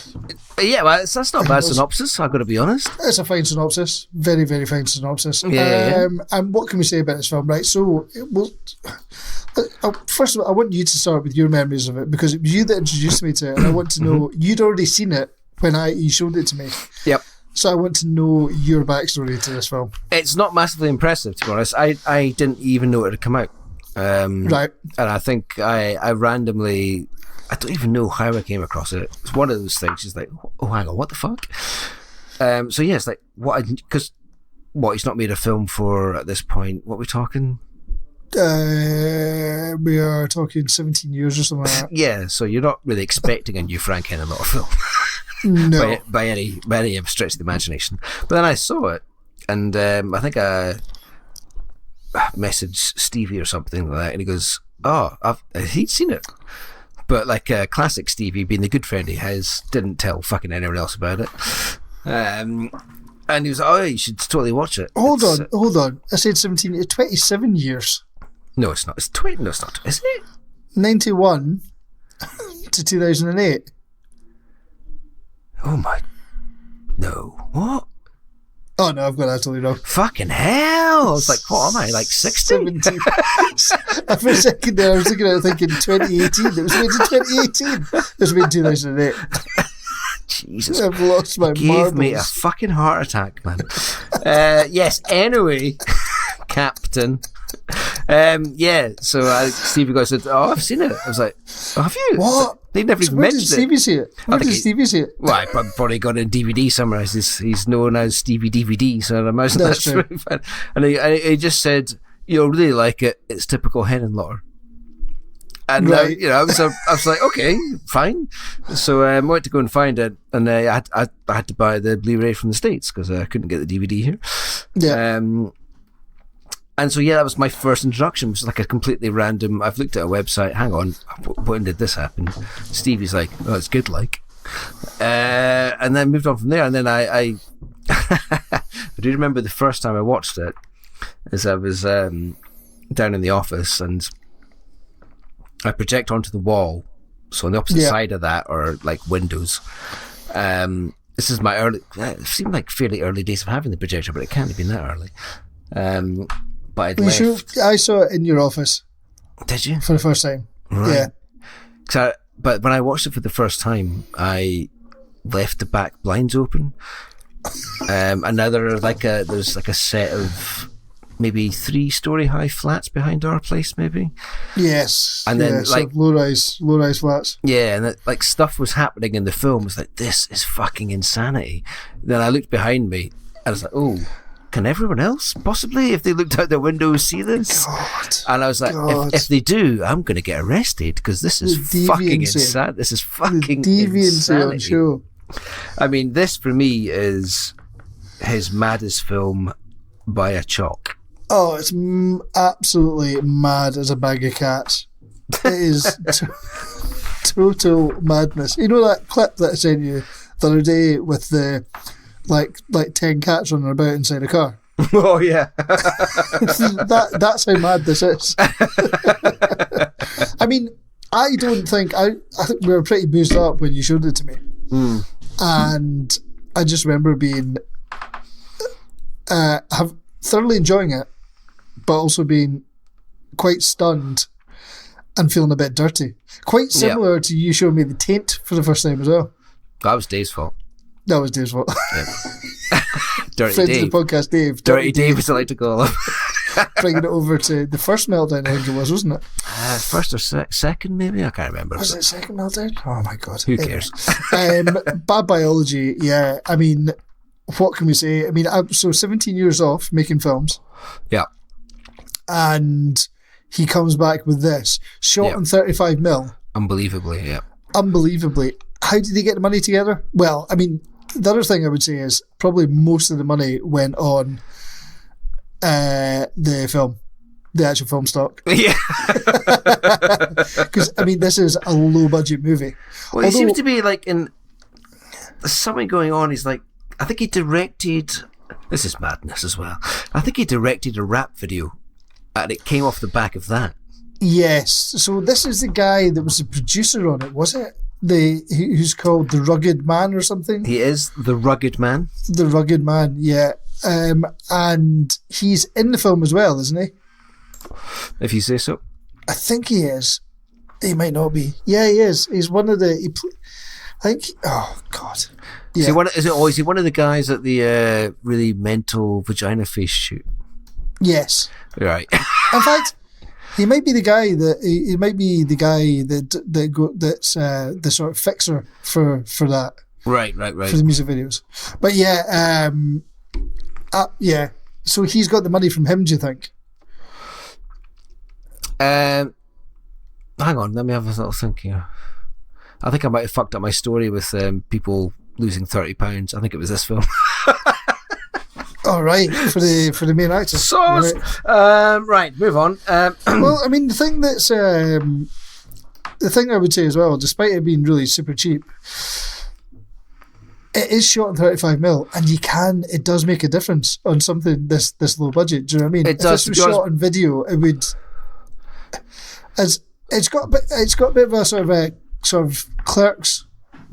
Yeah, well, that's not a bad synopsis, I've got to be honest. It's a fine synopsis. Very, very fine synopsis. Yeah. And what can we say about this film? Right, so, first of all, I want you to start with your memories of it, because it was you that introduced me to it, and I want to know, you'd already seen it when you showed it to me. Yep. So I want to know your backstory to this film. It's not massively impressive, to be honest. I didn't even know it had come out. Right. And I think I randomly... I don't even know how I came across it. It's one of those things. It's like, oh, hang on, what the fuck? So yeah, it's like, because he's not made a film for at this point. What are we talking? We are talking 17 years or something like that. Yeah, so you're not really expecting a new Frank Henenlotter film. No. by any stretch of the imagination. But then I saw it, and I think I messaged Stevie or something like that, and he goes, oh, he'd seen it. But like classic Stevie, being the good friend he has, didn't tell fucking anyone else about it. And he was like, oh, you should totally watch it. Hold on. I said 17, it's 27 years. No, it's not. It's 20. No, it's not. Is it? 91 to 2008. Oh my. No. What? Oh no, I've got that totally wrong. Fucking hell. I was like, what am I, like 60? 17. For a second there, I was looking at it thinking 2018. It was made in 2018. It was made in 2008. Jesus. I've lost my Gave marbles. me a fucking heart attack, man. Yes, anyway, Captain. Yeah, so Stevie goes, oh, I've seen it. I was like, oh, have you? What? They never even mentioned it. Where did Stevie see it? Where did Stevie see it? Well, I probably got it in DVD somewhere. He's known as Stevie DVD, so I imagine that's really fun. And he just said, you'll really like it. It's typical Henenlotter. And right. I was like, okay, fine. So I went to go and find it, and I had to buy the Blu-ray from the States because I couldn't get the DVD here. Yeah. And so, yeah, that was my first introduction. It was like a completely random... I've looked at a website. Hang on. When did this happen? Stevie's like, oh, it's good, like. And then moved on from there. And then I do remember the first time I watched it is I was down in the office and I project onto the wall. So on the opposite side of that are like windows. This is my early... It seemed like fairly early days of having the projector, but it can't have been that early. But I'd left. I saw it in your office. Did you? For the first time. Right. Yeah. But when I watched it for the first time, I left the back blinds open. And now there's like a set of maybe 3-story high flats behind our place, maybe. Yes. And then like low-rise flats. Yeah, and like stuff was happening in the film. It was like, this is fucking insanity. Then I looked behind me and I was like, oh, can everyone else possibly, if they looked out their window, see this? God, and I was like, if they do, I'm going to get arrested because this is fucking insane. This is fucking insanity. On show. I mean, this for me is his maddest film by a chalk. Oh, it's absolutely mad as a bag of cats. It is total madness. You know that clip that I sent you the other day with the like 10 cats running about inside a car? Oh yeah. That's how mad this is. I mean, I think we were pretty boozed up when you showed it to me. and I just remember being thoroughly enjoying it, but also being quite stunned and feeling a bit dirty. Quite similar to you showing me The Taint for the first time as well. That was Dave's fault. That was Dave's fault. Yeah. Dirty Friend Dave. of the podcast, Dave. Dirty Dave, as I like to call him. Bringing it over to the first meltdown, I think it was, wasn't it? First or second, maybe? I can't remember. Was it second meltdown? Oh my God. Who cares? Bad biology, yeah. I mean, what can we say? I mean, so 17 years off making films. Yeah. And he comes back with this. Shot on 35 mil. Unbelievably, yeah. Unbelievably. How did they get the money together? Well, I mean, the other thing I would say is probably most of the money went on the actual film stock. Yeah. Because, I mean, this is a low budget movie. Well, he seems to be like there's something going on. He's like, I think he directed, this is madness as well. I think he directed a rap video and it came off the back of that. Yes. So this is the guy that was the producer on it, was it? Who's called The Rugged Man or something? He is The Rugged Man. The Rugged Man, yeah. And he's in the film as well, isn't he? If you say so. I think he is. He might not be. Yeah, he is. He's one of the... I think... Oh, God. Yeah. Is he one of the guys at the really mental vagina face shoot? Yes. Right. In fact... He might be the guy that's the sort of fixer for that. Right. For the music videos. But yeah, yeah. So he's got the money from him, do you think? Hang on, let me have a little think here. I think I might have fucked up my story with people losing £30. I think it was this film. Oh, right, for the main actor. Sauce. Right, move on. Well, I mean, the thing I would say as well, despite it being really super cheap, it is shot in 35 mil, and it does make a difference on something this low budget. Do you know what I mean? It does. If this was shot on video, it would. It's got a bit of a sort of Clerks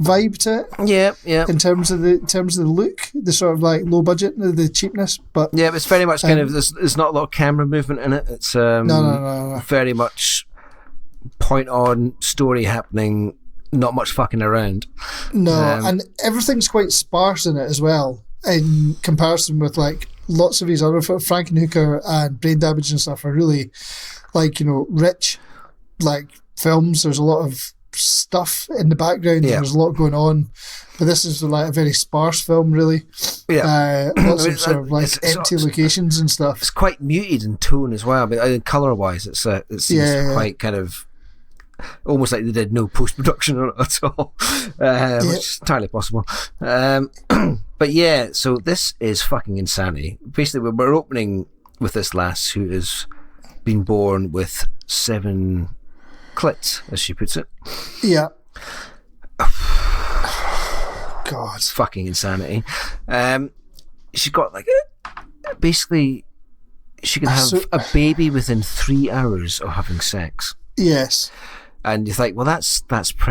vibe to it. Yeah. In terms of the look, the sort of like low budget, the cheapness, but yeah, it's very much kind of there's not a lot of camera movement in it. It's no. Very much point on story happening, not much fucking around. No, and everything's quite sparse in it as well, in comparison with like lots of these other Frank Henenlotter and Brain Damage and stuff are really like, you know, rich like films. There's a lot of stuff in the background. Yeah. There's a lot going on, but this is like a very sparse film, really. Yeah, lots of sort of like empty locations and stuff. It's quite muted in tone as well. I mean, color wise, it seems quite kind of almost like they did no post production on it at all, which is entirely possible. But yeah, so this is fucking insanity. Basically, we're opening with this lass who has been born with 7 clits, as she puts it. Yeah. God. It's fucking insanity. She's got like basically she can have a baby within 3 hours of having sex. Yes. And you think, well, that's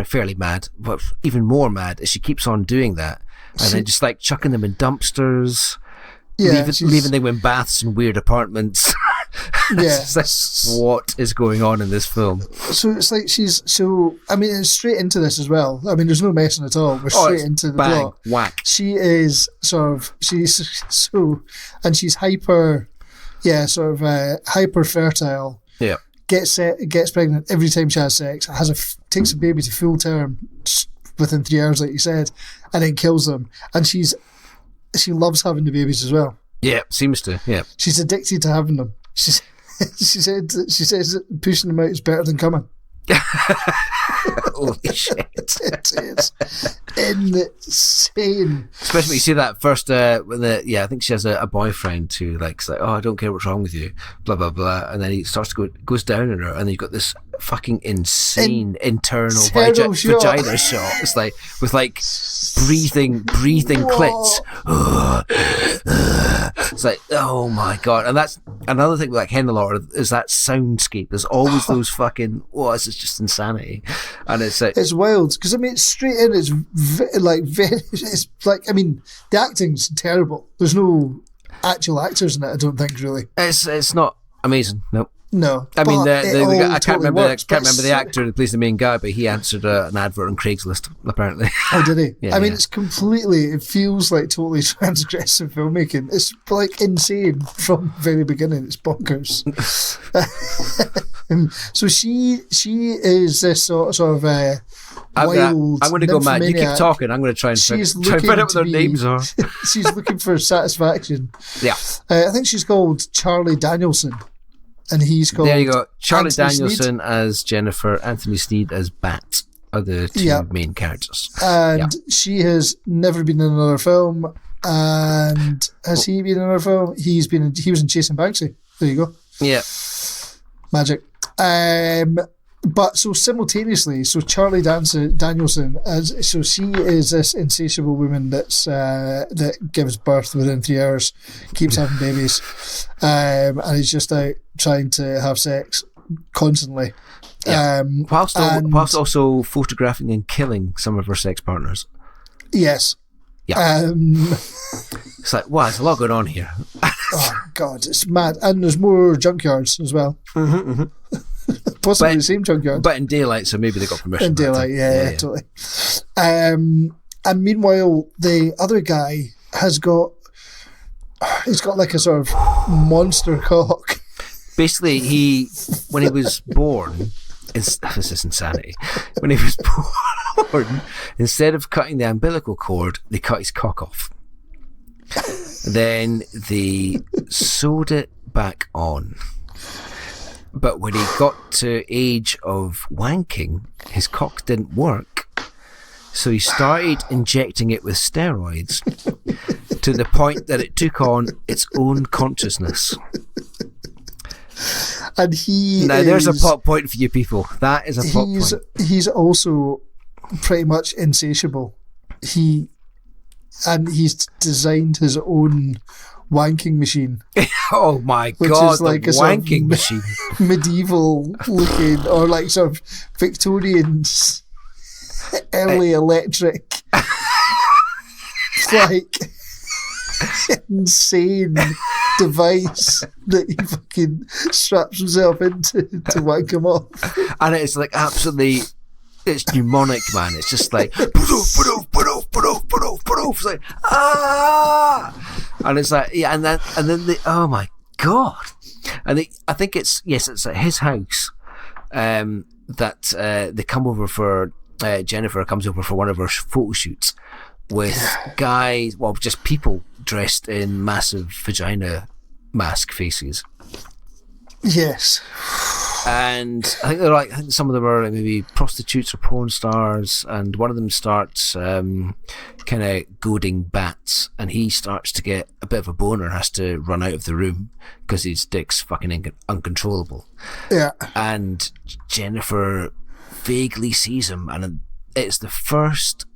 fairly mad. But even more mad is she keeps on doing that, and then just like chucking them in dumpsters, leaving them in baths and weird apartments. Yeah. Like, what is going on in this film? So it's like I mean, it's straight into this as well. I mean, there's no messing at all. We're straight into the plot. Whack. She is she's hyper fertile. Yeah. Gets pregnant every time she has sex. Takes a baby to full term within 3 hours, like you said, and then kills them. And she loves having the babies as well. Yeah, seems to. Yeah. She's addicted to having them. She says pushing them out is better than coming. Holy shit. It is insane. Especially when you see that first, I think she has a boyfriend who likes like, oh, I don't care what's wrong with you, blah, blah, blah. And then he starts to goes down on her, and then you've got this fucking insane internal vagina shot. It's like with like breathing clits. It's like, oh my god. And that's another thing with like Henenlotter is that soundscape. There's always those fucking this is just insanity. And it's like, it's wild because I mean it's straight in. It's like I mean the acting's terrible. There's no actual actors in it. I don't think really. It's not amazing. Nope. No, I mean I can't remember the actor who plays the main guy, but he answered an advert on Craigslist apparently. Oh, did he? Yeah, I mean, it's completely. It feels like totally transgressive filmmaking. It's like insane from the very beginning. It's bonkers. So she is this sort of wild. I'm going to go mad. You keep talking. I'm going to try and find out what their names are. She's looking for satisfaction. Yeah, I think she's called Charlie Danielson. And he's called. There you go. Charlie Anthony Danielson Sneed. As Jennifer, Anthony Sneed as Bat are the two main characters. And she has never been in another film. And has he been in another film? He was in Chasing Banksy. There you go. Yeah. Magic. But so simultaneously, so Charlie Danielson, so she is this insatiable woman that gives birth within 3 hours, keeps having babies, and is just out trying to have sex constantly. Yeah. Whilst also photographing and killing some of her sex partners. Yes. Yeah. It's like, wow, there's a lot going on here. Oh God, it's mad, and there's more junkyards as well. Possibly the same junkyard, but in daylight, so maybe they got permission. In daylight, yeah, totally. And meanwhile, the other guy he's got like a sort of monster cock. Basically, when he was born, this is insanity. When he was born, instead of cutting the umbilical cord, they cut his cock off. Then they sewed it back on. But when he got to age of wanking, his cock didn't work. So he started injecting it with steroids to the point that it took on its own consciousness. And there's a plot point for you people. That is a plot point. He's also pretty much insatiable. He's designed his own wanking machine. Oh my god, which is like a wanking machine. Medieval looking, or like sort of Victorian early electric, like insane device that he fucking straps himself into to wank him off. And it's like absolutely, it's mnemonic, man. It's just like it's like and it's like and then oh my god, and I think it's at his house that they come over for Jennifer comes over for one of her photo shoots with guys, well, just people dressed in massive vagina mask faces. Yes. And I think some of them are like maybe prostitutes or porn stars, and one of them starts kind of goading Bats, and he starts to get a bit of a boner, has to run out of the room because his dick's fucking uncontrollable. Yeah. And Jennifer vaguely sees him, and it's the first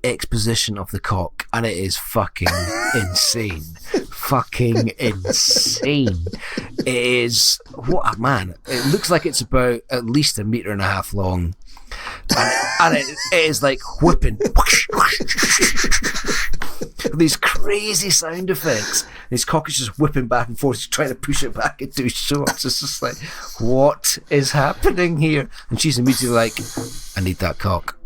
exposition of the cock, and it is fucking insane. Fucking insane. It is, what a man. It looks like it's about at least 1.5 meters long, and it is like whipping these crazy sound effects. His cock is just whipping back and forth. He's trying to push it back into his shorts. It's just like, what is happening here? And she's immediately like, I need that cock.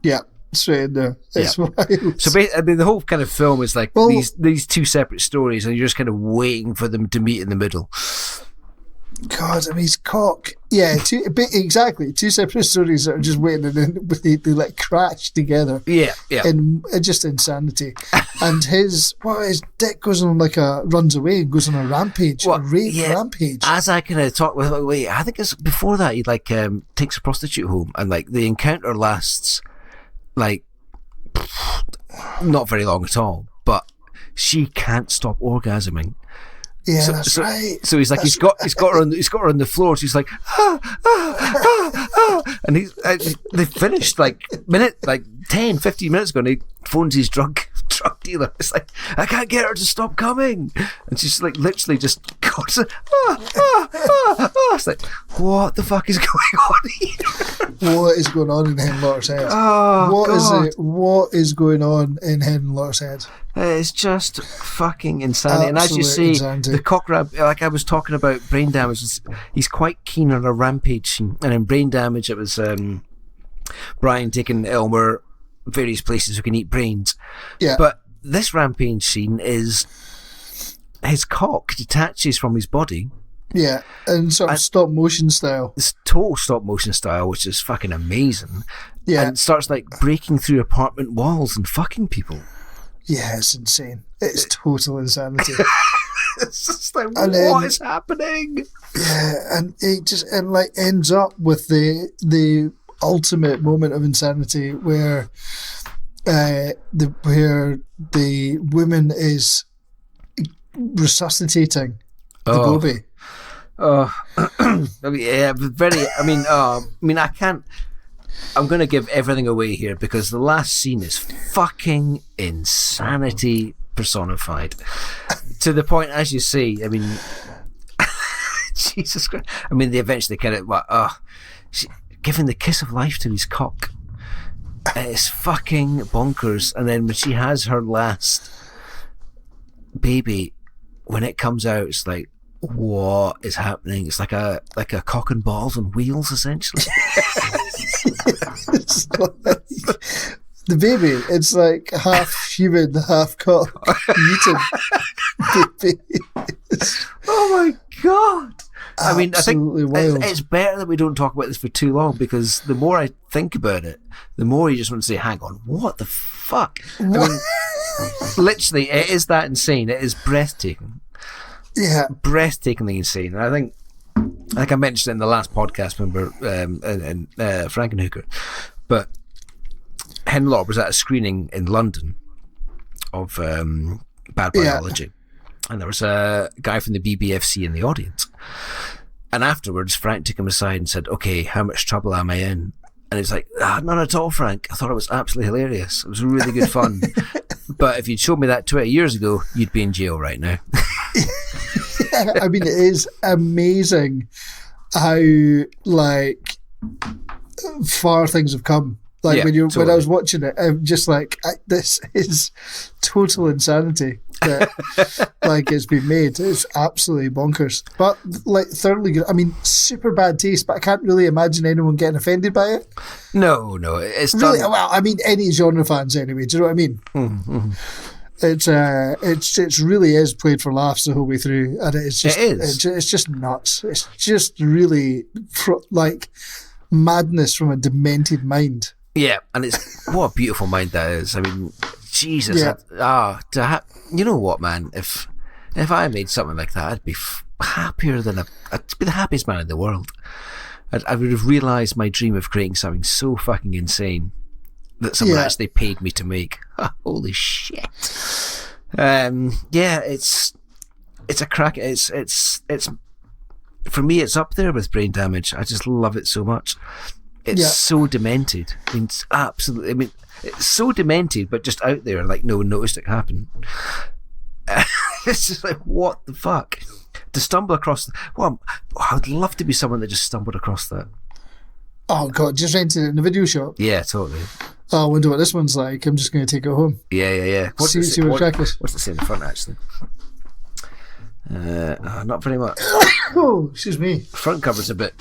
Yeah, straight in there. It's wild. So I mean, the whole kind of film is like these two separate stories, and you're just kind of waiting for them to meet in the middle. God, I mean, his cock. Yeah, exactly. Two separate stories that are just waiting, and then they like crash together. Yeah. And just insanity. And his dick goes on runs away and goes on a rampage, rampage. As I kind of talk with, I think it's before that he takes a prostitute home, and like the encounter lasts like not very long at all, but she can't stop orgasming. Yeah, that's right. So he's like, he's got her on the floor. She's like, and they finished like 10, 15 minutes ago, and he phones his drug dealer. It's like, I can't get her to stop coming, and she's like literally just goes, It's like, what the fuck is going on here? What is going on in Henenlotter's head? What is going on in Henenlotter's head? It's just fucking insanity. And as you see, the cockrab, like I was talking about brain damage, he's quite keen on a rampage. And in brain damage, it was Brian taking Elmer various places who can eat brains. Yeah. But this rampage scene is his cock detaches from his body. Yeah, and sort of stop motion style. It's total stop motion style, which is fucking amazing. Yeah. And it starts like breaking through apartment walls and fucking people. Yeah, it's insane. It's total insanity. It's just like, what is happening? Yeah, and it just ends up with the ultimate moment of insanity where the woman is resuscitating the baby. Yeah, very. I can't. I'm going to give everything away here because the last scene is fucking insanity personified. To the point, as you see, Jesus Christ. They eventually kind of, giving the kiss of life to his cock. It's fucking bonkers. And then when she has her last baby, when it comes out, it's like, what is happening? It's like a cock and balls on wheels, essentially. It's like, the baby, it's like half human, half cock, mutant baby. Oh my god! I think wild. It's better that we don't talk about this for too long, because the more I think about it, the more you just want to say, hang on, what the fuck? Literally, it is that insane. It is breathtaking. Yeah. Breathtakingly insane. And I think I mentioned it in the last podcast, remember, Frank Henenlotter, but Henenlotter was at a screening in London of Bad Biology, and there was a guy from the BBFC in the audience, and afterwards Frank took him aside and said, okay, how much trouble am I in? And he's like, none at all, Frank. I thought it was absolutely hilarious. It was really good fun. But if you'd showed me that 20 years ago, you'd be in jail right now. It is amazing how far things have come. When I was watching it, I'm just like, this is total insanity that it's been made. It's absolutely bonkers, but thoroughly good. Super bad taste, but I can't really imagine anyone getting offended by it. No, it's really done. Well. Any genre fans anyway. Do you know what I mean? Mm-hmm. It's really is played for laughs the whole way through, and it's just nuts. It's just really madness from a demented mind. Yeah, and it's what a beautiful mind that is. Jesus. Yeah. You know what, man? If I made something like that, I'd be happier than I'd be the happiest man in the world. I would have realised my dream of creating something so fucking insane that someone actually paid me to make. Holy shit. It's a crack. It's for me, it's up there with Brain Damage. I just love it so much. It's so demented. It's absolutely, it's so demented, but just out there, no one noticed it happen. It's just like, what the fuck? To stumble across, I would love to be someone that just stumbled across that. Oh God, just rented it in a video shop? Yeah, totally. Oh, I wonder what this one's like. I'm just going to take it home. Yeah. What's it say in the front, actually? Not very much. Oh, excuse me. Front cover's a bit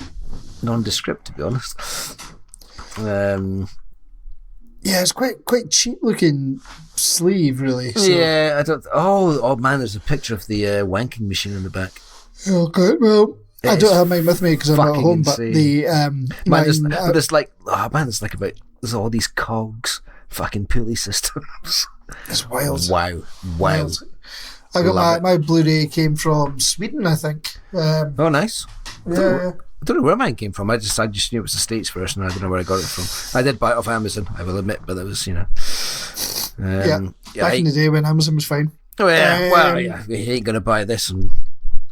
nondescript, to be honest. It's quite cheap looking sleeve, really. So. Yeah, I don't. Oh man, there's a picture of the wanking machine in the back. Okay, well, I don't have mine with me because I'm not at home. Insane. But there's all these cogs, fucking pulley systems. It's wild. Wild. I got my Blu-ray came from Sweden, I think. Oh, nice. Yeah. I don't know where mine came from. I just knew it was the States first, and I don't know where I got it from. I did buy it off Amazon, I will admit, but it was, back in the day when Amazon was fine. Oh yeah, you ain't gonna buy this and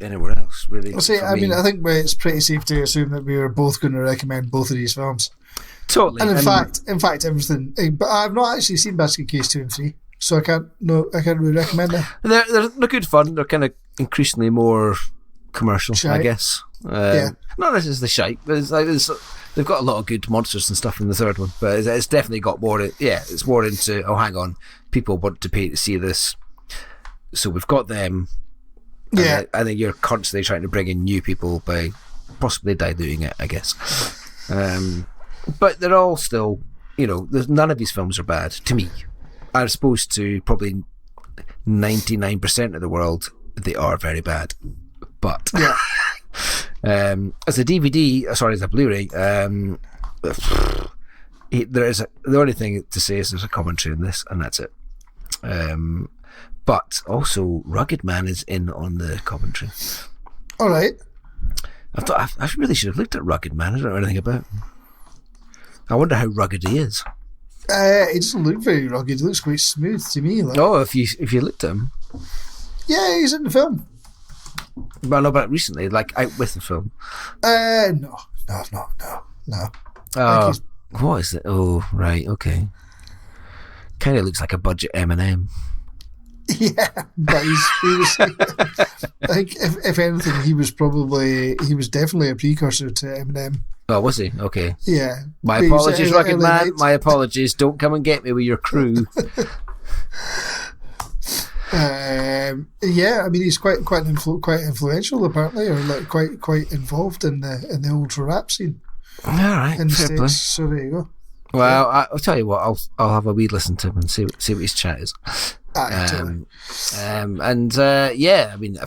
anywhere else, really. I mean, I think it's pretty safe to assume that we were both going to recommend both of these films. Totally. And in fact, everything. But I've not actually seen Basket Case 2 and 3, so I can't really recommend them. They're good fun. They're kind of increasingly more commercial, shite. I guess. Yeah. Not necessarily shite, but they've got a lot of good monsters and stuff in the third one. But it's definitely got more. It's more into. Oh, hang on, people want to pay to see this, so we've got them. Yeah. I think you're constantly trying to bring in new people by possibly diluting it, I guess. But they're all still, none of these films are bad to me. As opposed to probably 99% of the world, they are very bad. But yeah. As a Blu-ray, the only thing to say is there's a commentary in this, and that's it. But also, Rugged Man is in on the commentary. All right. I really should have looked at Rugged Man. I don't know anything about him. I wonder how rugged he is. He doesn't look very rugged. He looks quite smooth to me. Like. Oh, if you looked at him. Yeah, he's in the film. Well, no, but recently, like out with the film. No. Oh, what is it? Oh, right, okay. Kind of looks like a budget Eminem. Yeah, but he was. I think if anything, he was definitely a precursor to Eminem. Oh, was he? Okay. Yeah. My apologies, Rugged Man. My apologies. Don't come and get me with your crew. Yeah, I mean he's quite influential apparently, or like quite involved in the ultra rap scene. All right, in the fair States. play. So there you go. Well, I'll tell you what. I'll have a wee listen to him and see what his chat is. Totally. Yeah, I mean,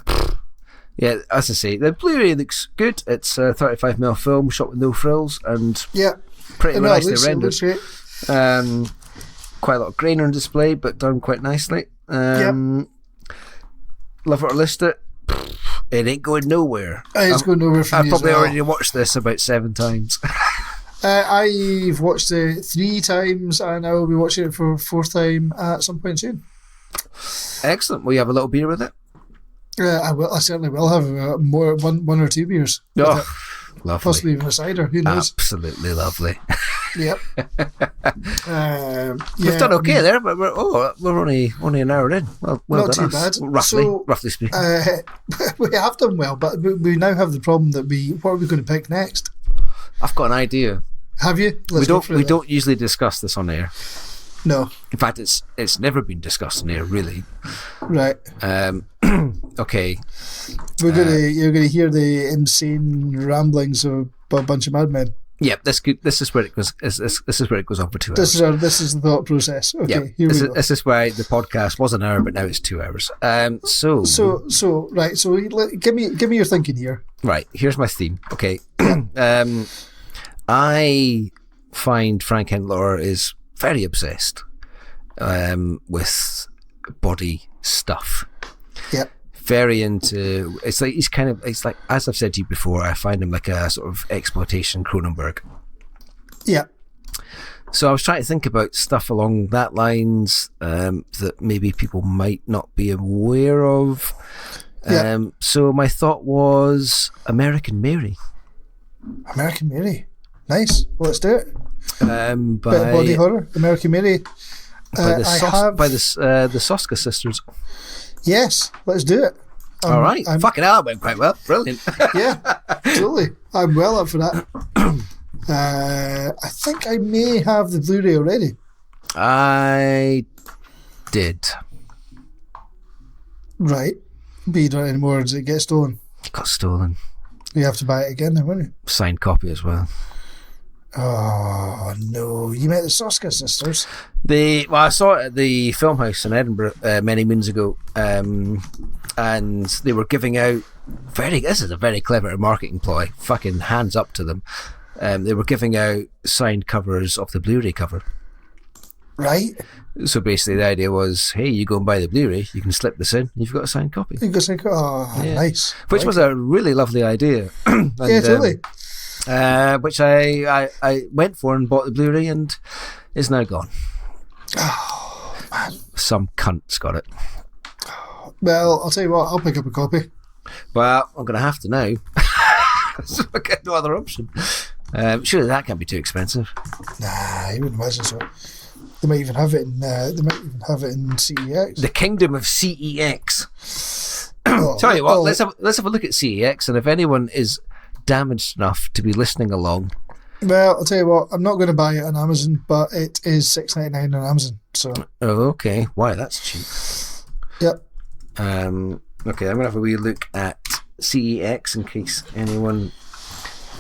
yeah, as I say, the Blu-ray looks good. It's a 35mm film shot with no frills and pretty nicely rendered. Quite a lot of grain on display, but done quite nicely. Love it or list it. It ain't going nowhere. It's going nowhere for me. I've probably as well. already watched this about 7 times. I've watched it 3 times, and I will be watching it for a 4th time at some point soon. Excellent. Will you have a little beer with it? I will. I certainly will have one or 2 beers. Oh, lovely. Possibly even a cider. Who knows? Absolutely lovely. Yep. We've done okay there, but we're only an hour in. Well not done too us. bad. Roughly speaking. We have done well, but we now have the problem that what are we going to pick next? I've got an idea. Have you? We don't usually discuss this on air. No. In fact, it's never been discussed on air, really. Right. Okay. You're gonna hear the insane ramblings of a bunch of madmen. Yeah, this is where it goes. This is where it goes on for 2 hours. This is the thought process. Okay, here we go. This is why the podcast was an hour, but now it's 2 hours. So right. So give me your thinking here. Right. Here's my theme. Okay. I find Frank Henenlotter is very obsessed with body stuff. Yep. Very into. It's like as I've said to you before. I find him like a sort of exploitation Cronenberg. Yeah. So I was trying to think about stuff along that lines that maybe people might not be aware of. So my thought was American Mary. American Mary. Nice. Well, let's do it. By bit of body horror. American Mary. By the Soska sisters. Yes, let's do it. All right. Fucking hell, that went quite well. Brilliant. Yeah, totally. I'm well up for that. I think I may have the Blu-ray already. I did. Right. But you don't anymore. Does it get stolen? It got stolen. You have to buy it again then, won't you? Signed copy as well. Oh, no. You met the Soska sisters? I saw it at the film house in Edinburgh many moons ago, and they were giving out this is a very clever marketing ploy, fucking hands up to them. They were giving out signed covers of the Blu-ray cover. Right. So basically the idea was, hey, you go and buy the Blu-ray, you can slip this in, you've got a signed copy. Nice. Which was a really lovely idea. And, yeah, totally. Which I went for and bought the Blu-ray and is now gone. Oh, man. Some cunt's got it. Well, I'll tell you what, I'll pick up a copy. Well, I'm going to have to now. So I get no other option. Surely that can't be too expensive. Nah, I wouldn't imagine so. They might even have it in. CEX. The Kingdom of CEX. Tell you what, let's have a look at CEX, and if anyone is damaged enough to be listening along. Well, I'll tell you what. I'm not going to buy it on Amazon, but it is $6.99 on Amazon. So. Oh, okay. Why? That's cheap. Yep. Okay, I'm gonna have a wee look at CEX in case anyone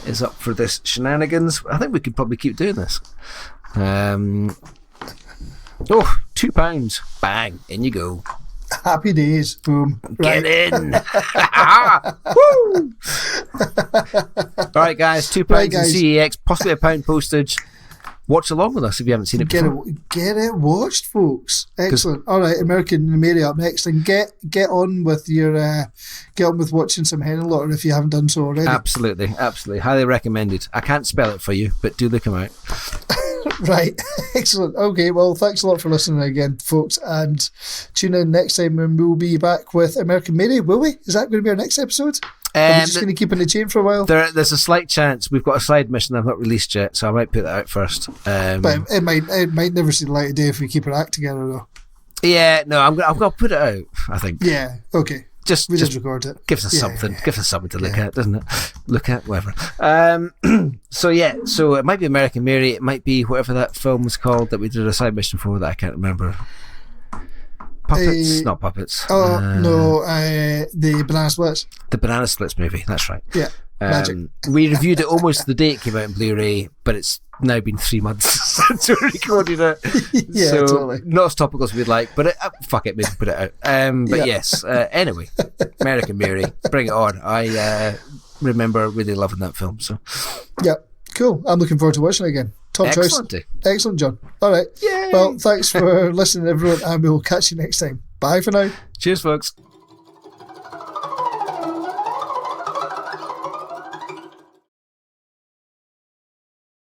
is up for this shenanigans. I think we could probably keep doing this. £2. Bang, in you go. Happy days. Boom. Get in. Woo! All right, guys. £2 in CEX, possibly £1 postage. Watch along with us if you haven't seen it before. Get it watched, folks. Excellent. All right, American and Mary up next, and get on with watching some Henenlotter if you haven't done so already. Absolutely, highly recommended. I can't spell it for you, but do look them out. Right, excellent. Okay, well, thanks a lot for listening again, folks, and tune in next time when we'll be back with American Mary, will we? Is that going to be our next episode? Are we just going to keep in the chain for a while? There's a slight chance. We've got a side mission I've not released yet, so I might put that out first. But it might never see the light of day if we keep our act together, though. Yeah, no, I'm going to put it out, I think. Yeah, okay. Just record it. Gives us something. Gives us something to look at, doesn't it? Look at, whatever. So it might be American Mary. It might be whatever that film was called that we did a side mission for that I can't remember. Puppets, not Puppets. The Banana Splits. The Banana Splits movie, that's right. Yeah, magic. We reviewed it almost the day it came out in Blu-ray, but it's now been 3 months since we recorded it. Yeah, so, totally. Not as topical as we'd like, but fuck it, maybe put it out. Yes, anyway, American Mary, bring it on. I remember really loving that film. So, yeah, cool. I'm looking forward to watching it again. Top Excellent. choice. Excellent, John. All right. Yay. Well, thanks for listening, everyone, and we'll catch you next time. Bye for now. Cheers, folks.